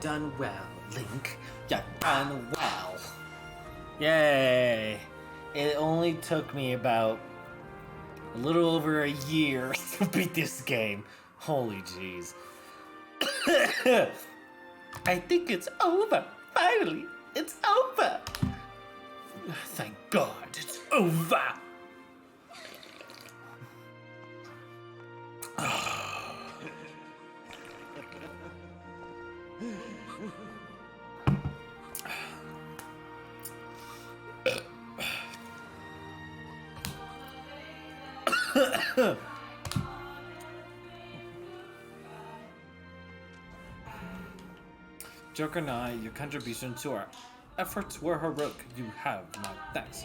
Done well, Link. You've done well. Yay! It only took me about a little over a year to beat this game. Holy jeez. I think it's over. Finally, it's over. Thank God, it's over. Joker and I, your contribution to our efforts were heroic. You have my thanks.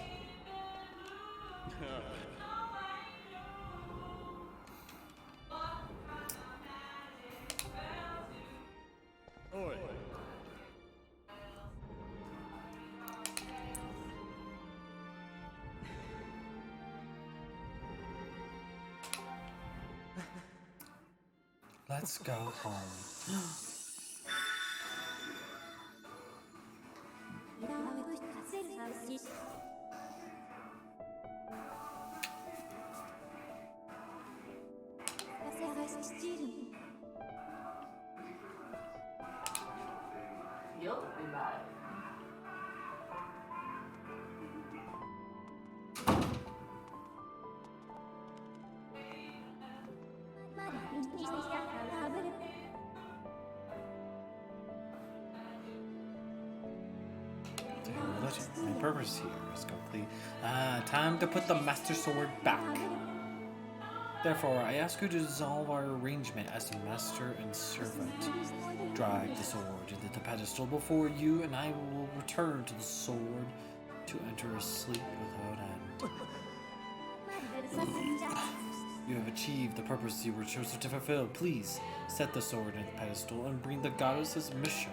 Let's go home. You'll be mad. My purpose here is complete. Time to put the Master Sword back. Therefore, I ask you to dissolve our arrangement as master and servant. Drag the sword into the pedestal before you, and I will return to the sword to enter a sleep without end. You have achieved the purpose you were chosen to fulfill. Please set the sword in the pedestal and bring the goddess's mission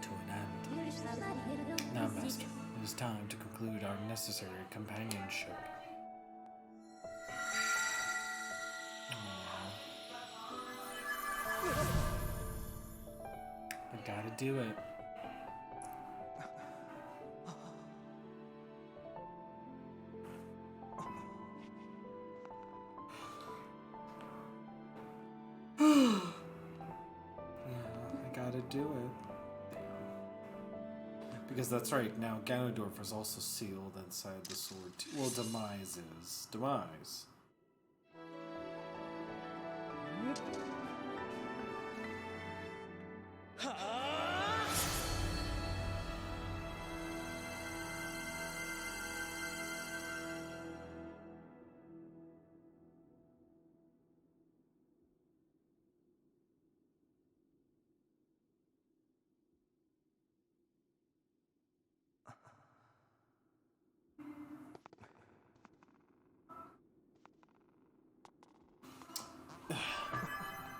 to an end. Now, Master, it is time to conclude our necessary companionship. I gotta do it. I gotta do it. Because that's right, now Ganondorf is also sealed inside the sword too. Well, Demise is. Demise.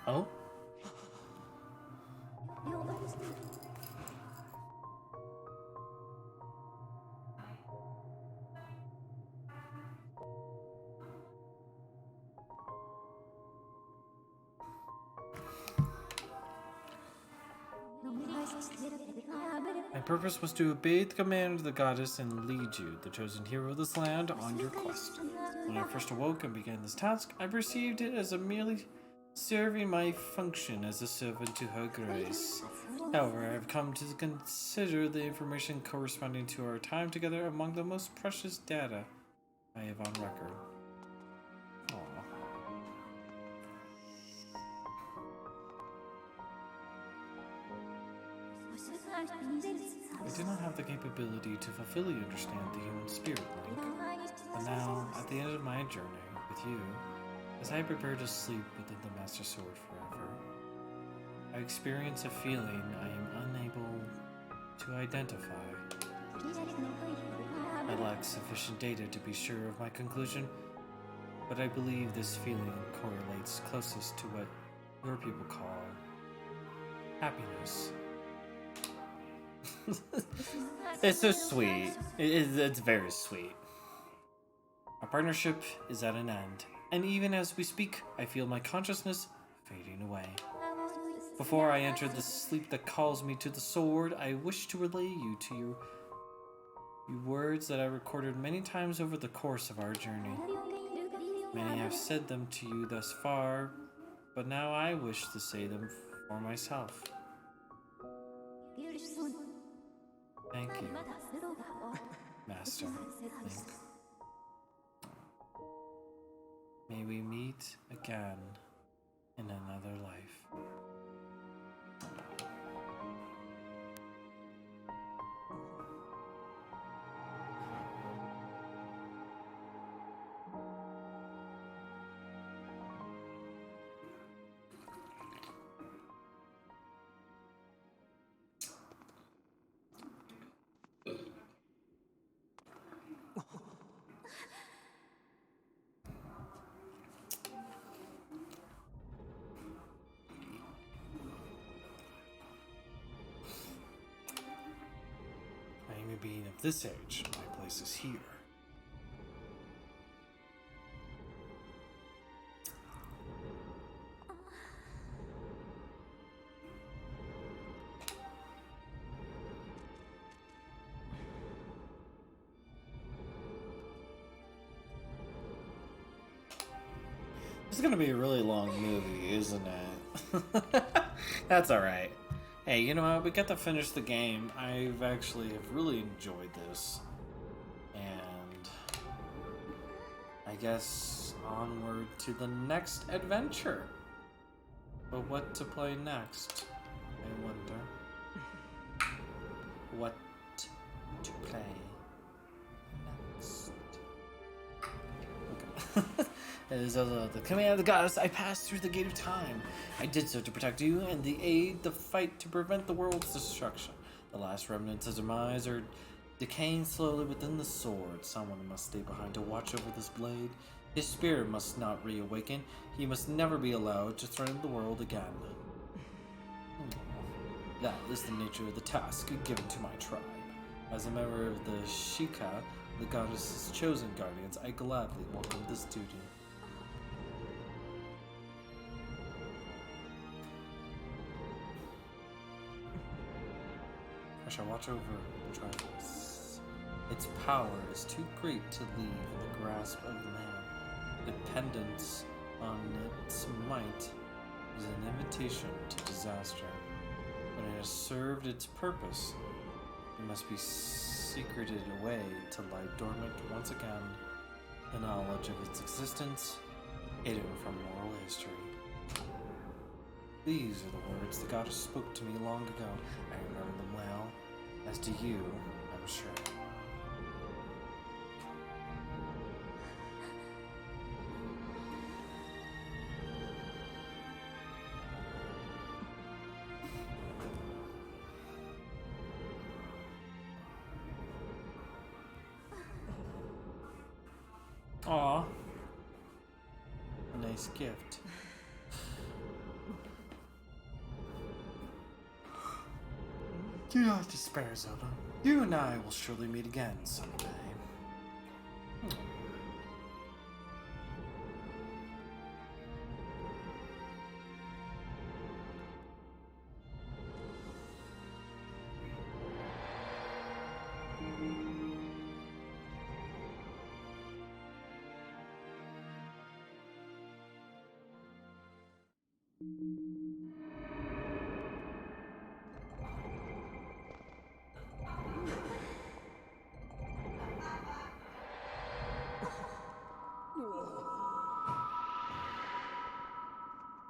Oh? My purpose was to obey the command of the goddess and lead you, the chosen hero of this land, on your quest. When I first awoke and began this task, I perceived it as merely serving my function as a servant to her grace. However, I have come to consider the information corresponding to our time together among the most precious data I have on record. Aww. I do not have the capability to fully understand the human spirit, Link. But now, at the end of my journey with you, as I prepare to sleep within the Master Sword forever, I experience a feeling I am unable to identify. I lack sufficient data to be sure of my conclusion, but I believe this feeling correlates closest to what your people call happiness. It's so sweet. It's very sweet. Our partnership is at an end, and even as we speak, I feel my consciousness fading away. Before I enter the sleep that calls me to the sword, I wish to relay you to you words that I recorded many times over the course of our journey. Many have said them to you thus far, but now I wish to say them for myself. Thank you, Master Link. May we meet again in another life. I am a being of this age. My place is here. This is gonna be a really long movie, isn't it? That's alright. Hey, you know what? We got to finish the game. I've actually have really enjoyed this. And I guess onward to the next adventure. But what to play next? I wonder. What to play next? Okay. As the command of the goddess, I passed through the gate of time. I did so to protect you and aid the fight to prevent the world's destruction. The last remnants of demise are decaying slowly within the sword. Someone must stay behind to watch over this blade. His spirit must not reawaken. He must never be allowed to threaten the world again. That is the nature of the task given to my tribe. As a member of the Shika, the goddess's chosen guardians, I gladly welcome this duty. I shall watch over the Triforce. Its power is too great to leave in the grasp of man. Dependence on its might is an invitation to disaster. When it has served its purpose, it must be secreted away to lie dormant once again. The knowledge of its existence, hidden from moral history. These are the words the goddess spoke to me long ago. I remember them well, as do you, I'm sure. Aw. A nice gift. Do not despair, Zelda. You and I will surely meet again someday.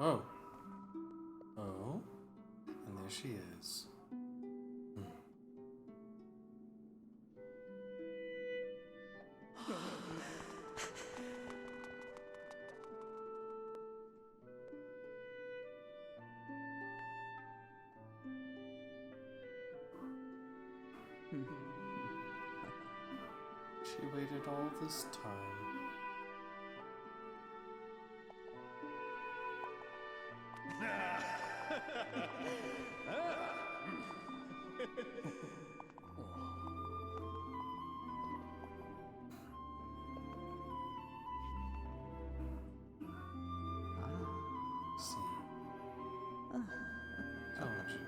Oh. Oh. And there she is. She waited all this time. See. Told you.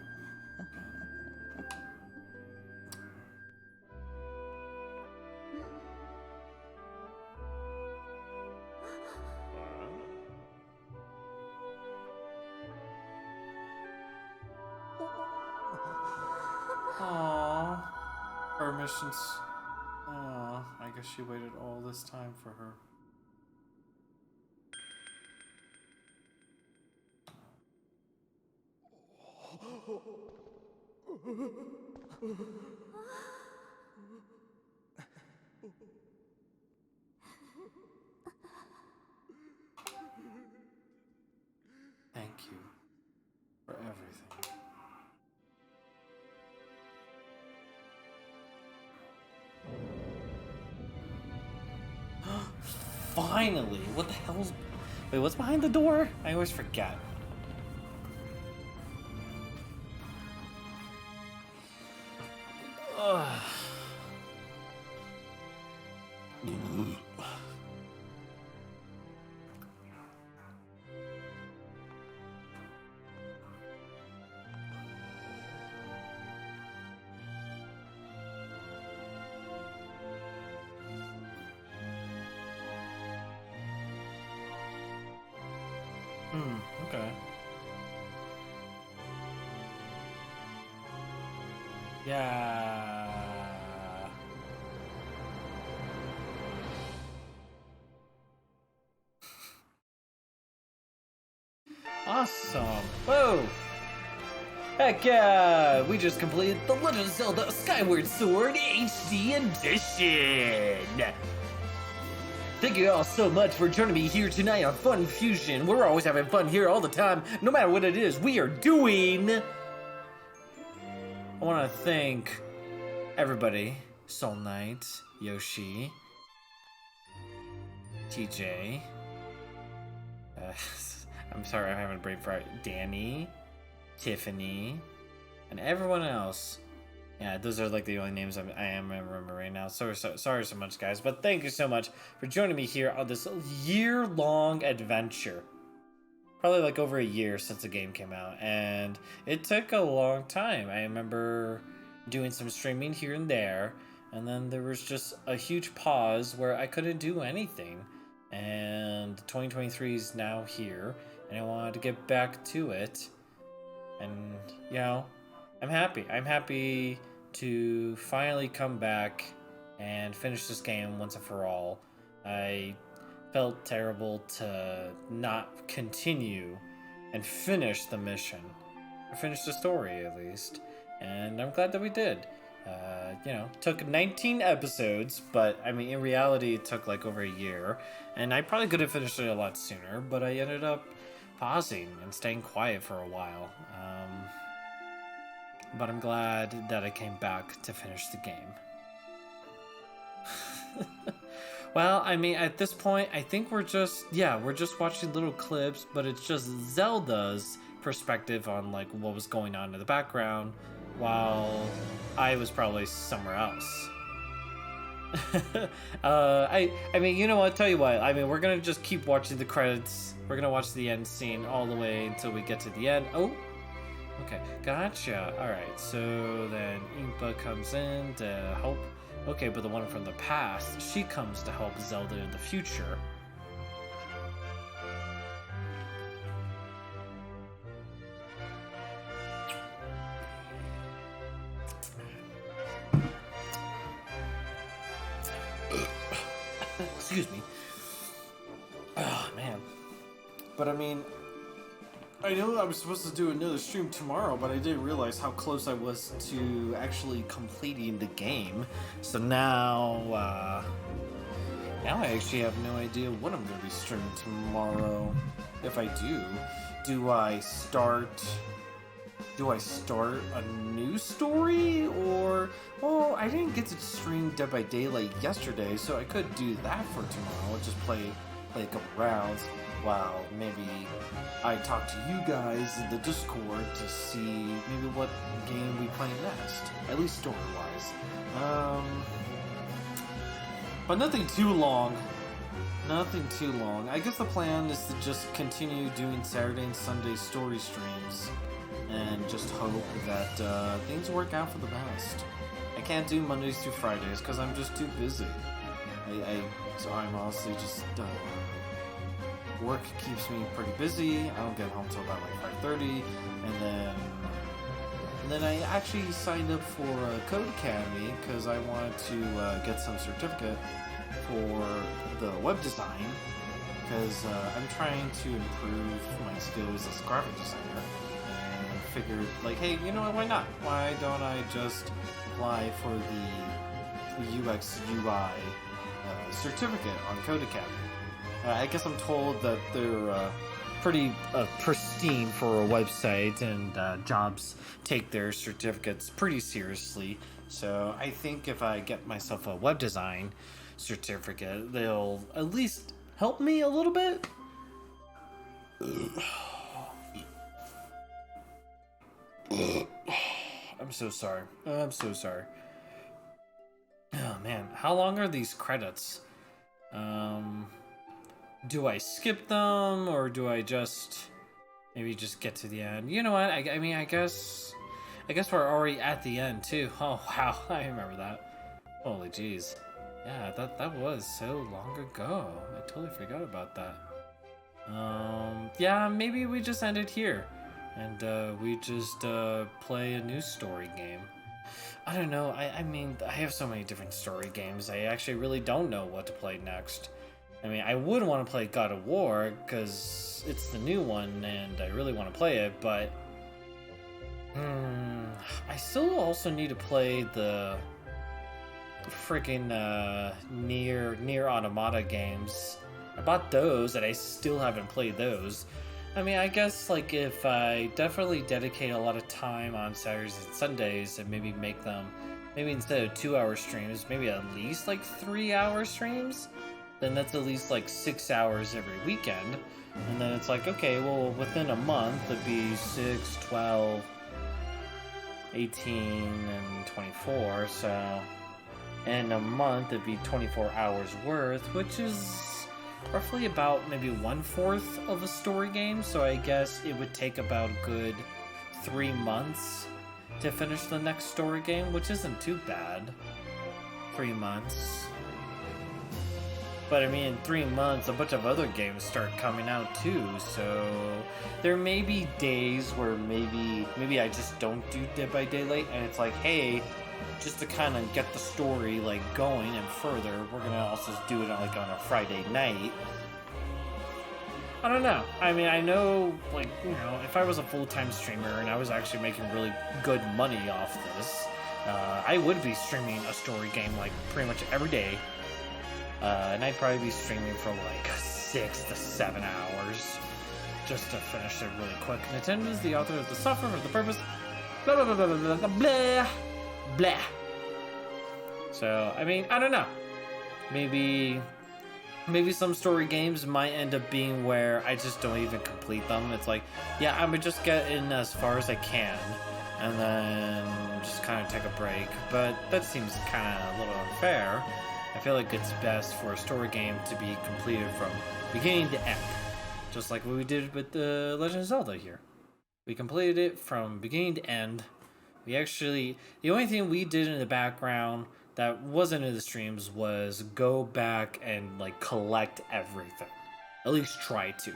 missions. Oh, I guess she waited all this time for her. Thank you for everything. Finally! What the hell's... Wait, what's behind the door? I always forget. Ugh. Okay. Yeah. Awesome. Whoa. Heck yeah! We just completed The Legend of Zelda Skyward Sword HD Edition! Thank you all so much for joining me here tonight on Fun Fusion. We're always having fun here all the time, no matter what it is we are doing. I want to thank everybody. Soul Knight, Yoshi, TJ. I'm sorry I'm having a brain fart. Danny, Tiffany, and everyone else. Yeah, those are like the only names I am remembering right now. Sorry so much, guys. But thank you so much for joining me here on this year-long adventure. Probably like over a year since the game came out. And it took a long time. I remember doing some streaming here and there. And then there was just a huge pause where I couldn't do anything. And 2023 is now here. And I wanted to get back to it. And, you know, I'm happy. I'm happy to finally come back and finish this game once and for all. I felt terrible to not continue and finish the mission. Or finish the story, at least. And I'm glad that we did. You know, took 19 episodes, but I mean, in reality, it took like over a year. And I probably could have finished it a lot sooner, but I ended up pausing and staying quiet for a while. But I'm glad that I came back to finish the game. Well, I mean, at this point, I think we're just watching little clips, but it's just Zelda's perspective on like what was going on in the background while I was probably somewhere else. I mean, you know what? Tell you what. I mean, we're gonna just keep watching the credits. We're gonna watch the end scene all the way until we get to the end. Oh, okay, gotcha. All right. So then Impa comes in to help. Okay, but the one from the past, she comes to help Zelda in the future. Excuse me. Oh, man. But I mean, I know I was supposed to do another stream tomorrow, but I didn't realize how close I was to actually completing the game. So now I actually have no idea what I'm going to be streaming tomorrow. If I do I start a new story? Or, well, I didn't get to stream Dead by Daylight yesterday, so I could do that for tomorrow. Just play a couple rounds while maybe I talk to you guys in the Discord to see maybe what game we play next, at least story-wise. But nothing too long. Nothing too long. I guess the plan is to just continue doing Saturday and Sunday story streams and just hope that things work out for the best. I can't do Mondays through Fridays because I'm just too busy. So I'm honestly just work keeps me pretty busy. I don't get home till about like 5:30, and then then I actually signed up for Code Academy because I wanted to get some certificate for the web design, because I'm trying to improve my skills as a graphic designer, and figured, like, hey, you know what, why not? Why don't I just apply for the UX UI certificate on Code Academy? I guess I'm told that they're pretty pristine for a website, and jobs take their certificates pretty seriously. So I think if I get myself a web design certificate, they'll at least help me a little bit. I'm so sorry. I'm so sorry. Oh man, how long are these credits? Do I skip them, or do I just maybe just get to the end? You know what? I mean, I guess we're already at the end too. Oh wow, I remember that. Holy jeez. Yeah, that was so long ago. I totally forgot about that. Yeah, maybe we just end it here, and we just play a new story game. I don't know. I mean, I have so many different story games. I actually really don't know what to play next. I mean, I would want to play God of War because it's the new one, and I really want to play it. But I still also need to play the freaking near Automata games. I bought those, and I still haven't played those. I mean, I guess, like, if I definitely dedicate a lot of time on Saturdays and Sundays and maybe make them, maybe instead of 2-hour streams, maybe at least like 3-hour streams, then that's at least like 6 hours every weekend. And then it's like, okay, well, within a month it'd be 6, 12, 18, and 24. So in a month it'd be 24 hours worth, which is roughly about maybe 1/4 of a story game. So I guess it would take about a good 3 months to finish the next story game, which isn't too bad. 3 months. But I mean, in 3 months, a bunch of other games start coming out too, so there may be days where maybe I just don't do Dead by Daylight, and it's like, hey, just to kind of get the story like going and further, we're gonna also do it like on a Friday night. I don't know. I mean, I know, like, you know, if I was a full-time streamer and I was actually making really good money off this, I would be streaming a story game like pretty much every day. And I'd probably be streaming for like 6 to 7 hours just to finish it really quick. Nintendo is the author of the software for the purpose. Blah blah blah blah blah blah blah blah. So I mean, I don't know. Maybe some story games might end up being where I just don't even complete them. It's like, yeah, I'm gonna just get in as far as I can, and then just kind of take a break. But that seems kind of a little unfair. I feel like it's best for a story game to be completed from beginning to end. Just like what we did with the Legend of Zelda here. We completed it from beginning to end. We actually, the only thing we did in the background that wasn't in the streams was go back and like collect everything. At least try to.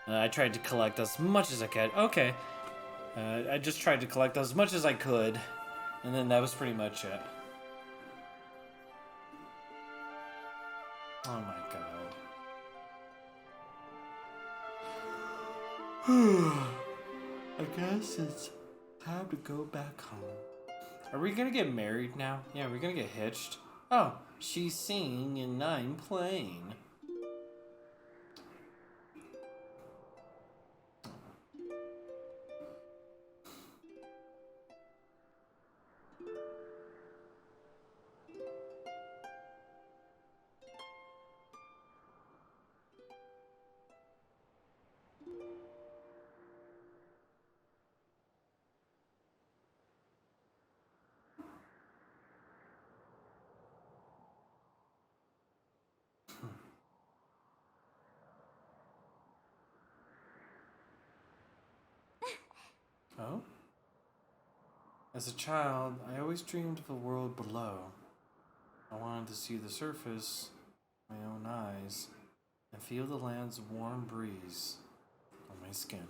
I tried to collect as much as I could. Okay. I just tried to collect as much as I could. And then that was pretty much it. Oh my god. I guess it's time to go back home. Are we gonna get married now? Yeah, we're gonna get hitched. Oh, she's singing and I'm playing. Oh? As a child, I always dreamed of a world below. I wanted to see the surface with my own eyes and feel the land's warm breeze on my skin.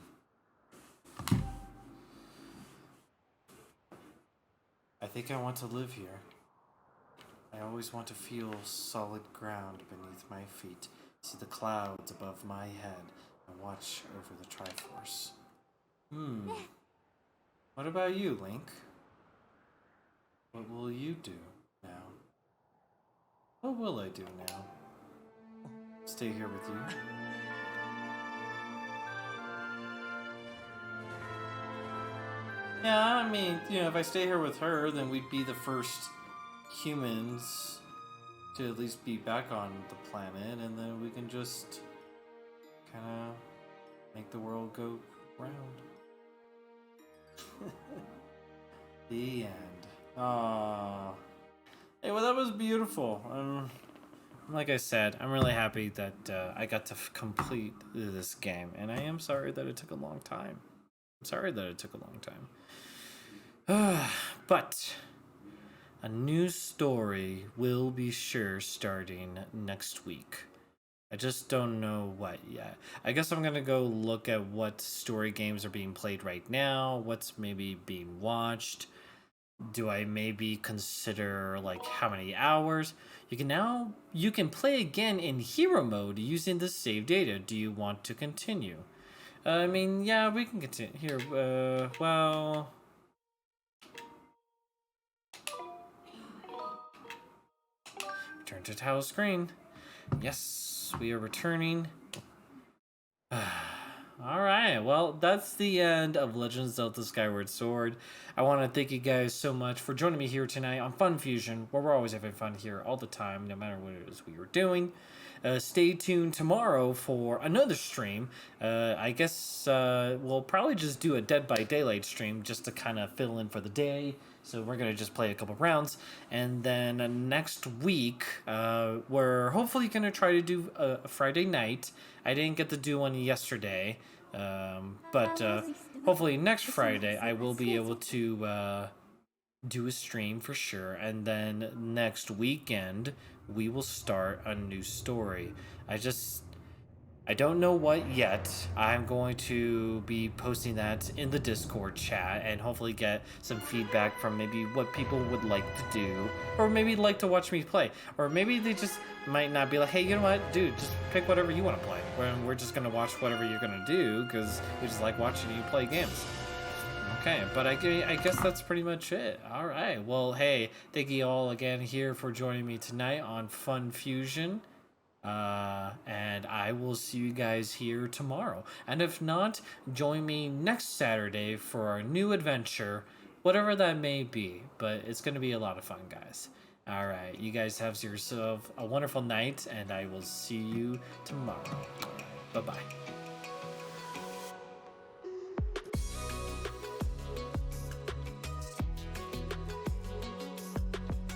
I think I want to live here. I always want to feel solid ground beneath my feet, see the clouds above my head, and watch over the Triforce. What about you, Link? What will you do now? What will I do now? Stay here with you? Yeah, I mean, you know, if I stay here with her, then we'd be the first humans to at least be back on the planet, and then we can just kind of make the world go round. The end. Aww. Hey, well, that was beautiful. Like I said, I'm really happy that I got to complete this game, and I am sorry that it took a long time. I'm sorry that it took a long time. But a new story will be sure starting next week. I just don't know what yet. I guess I'm gonna go look at what story games are being played right now, what's maybe being watched. Do I maybe consider like how many hours? You can play again in hero mode using the save data. Do you want to continue? I mean, yeah, we can continue here. Well, return to title screen. Yes, we are returning. Alright, well, that's the end of Legend of Zelda Skyward Sword. I want to thank you guys so much for joining me here tonight on Fun Fusion, where we're always having fun here all the time, no matter what it is we are doing. Stay tuned tomorrow for another stream. I guess we'll probably just do a Dead by Daylight stream just to kind of fill in for the day. So we're going to just play a couple rounds. And then next week, we're hopefully going to try to do a Friday night. I didn't get to do one yesterday. But hopefully next Friday, I will be able to do a stream for sure. And then next weekend, we will start a new story. I don't know what yet. I'm going to be posting that in the Discord chat and hopefully get some feedback from maybe what people would like to do, or maybe like to watch me play, or maybe they just might not be like, hey, you know what, dude, just pick whatever you want to play. We're just going to watch whatever you're going to do because we just like watching you play games. Okay, but I guess that's pretty much it. All right. Well, hey, thank you all again here for joining me tonight on Fun Fusion. And I will see you guys here tomorrow. And if not, join me next Saturday for our new adventure, whatever that may be. But it's going to be a lot of fun, guys. All right. You guys have yourself a wonderful night, and I will see you tomorrow. Bye-bye.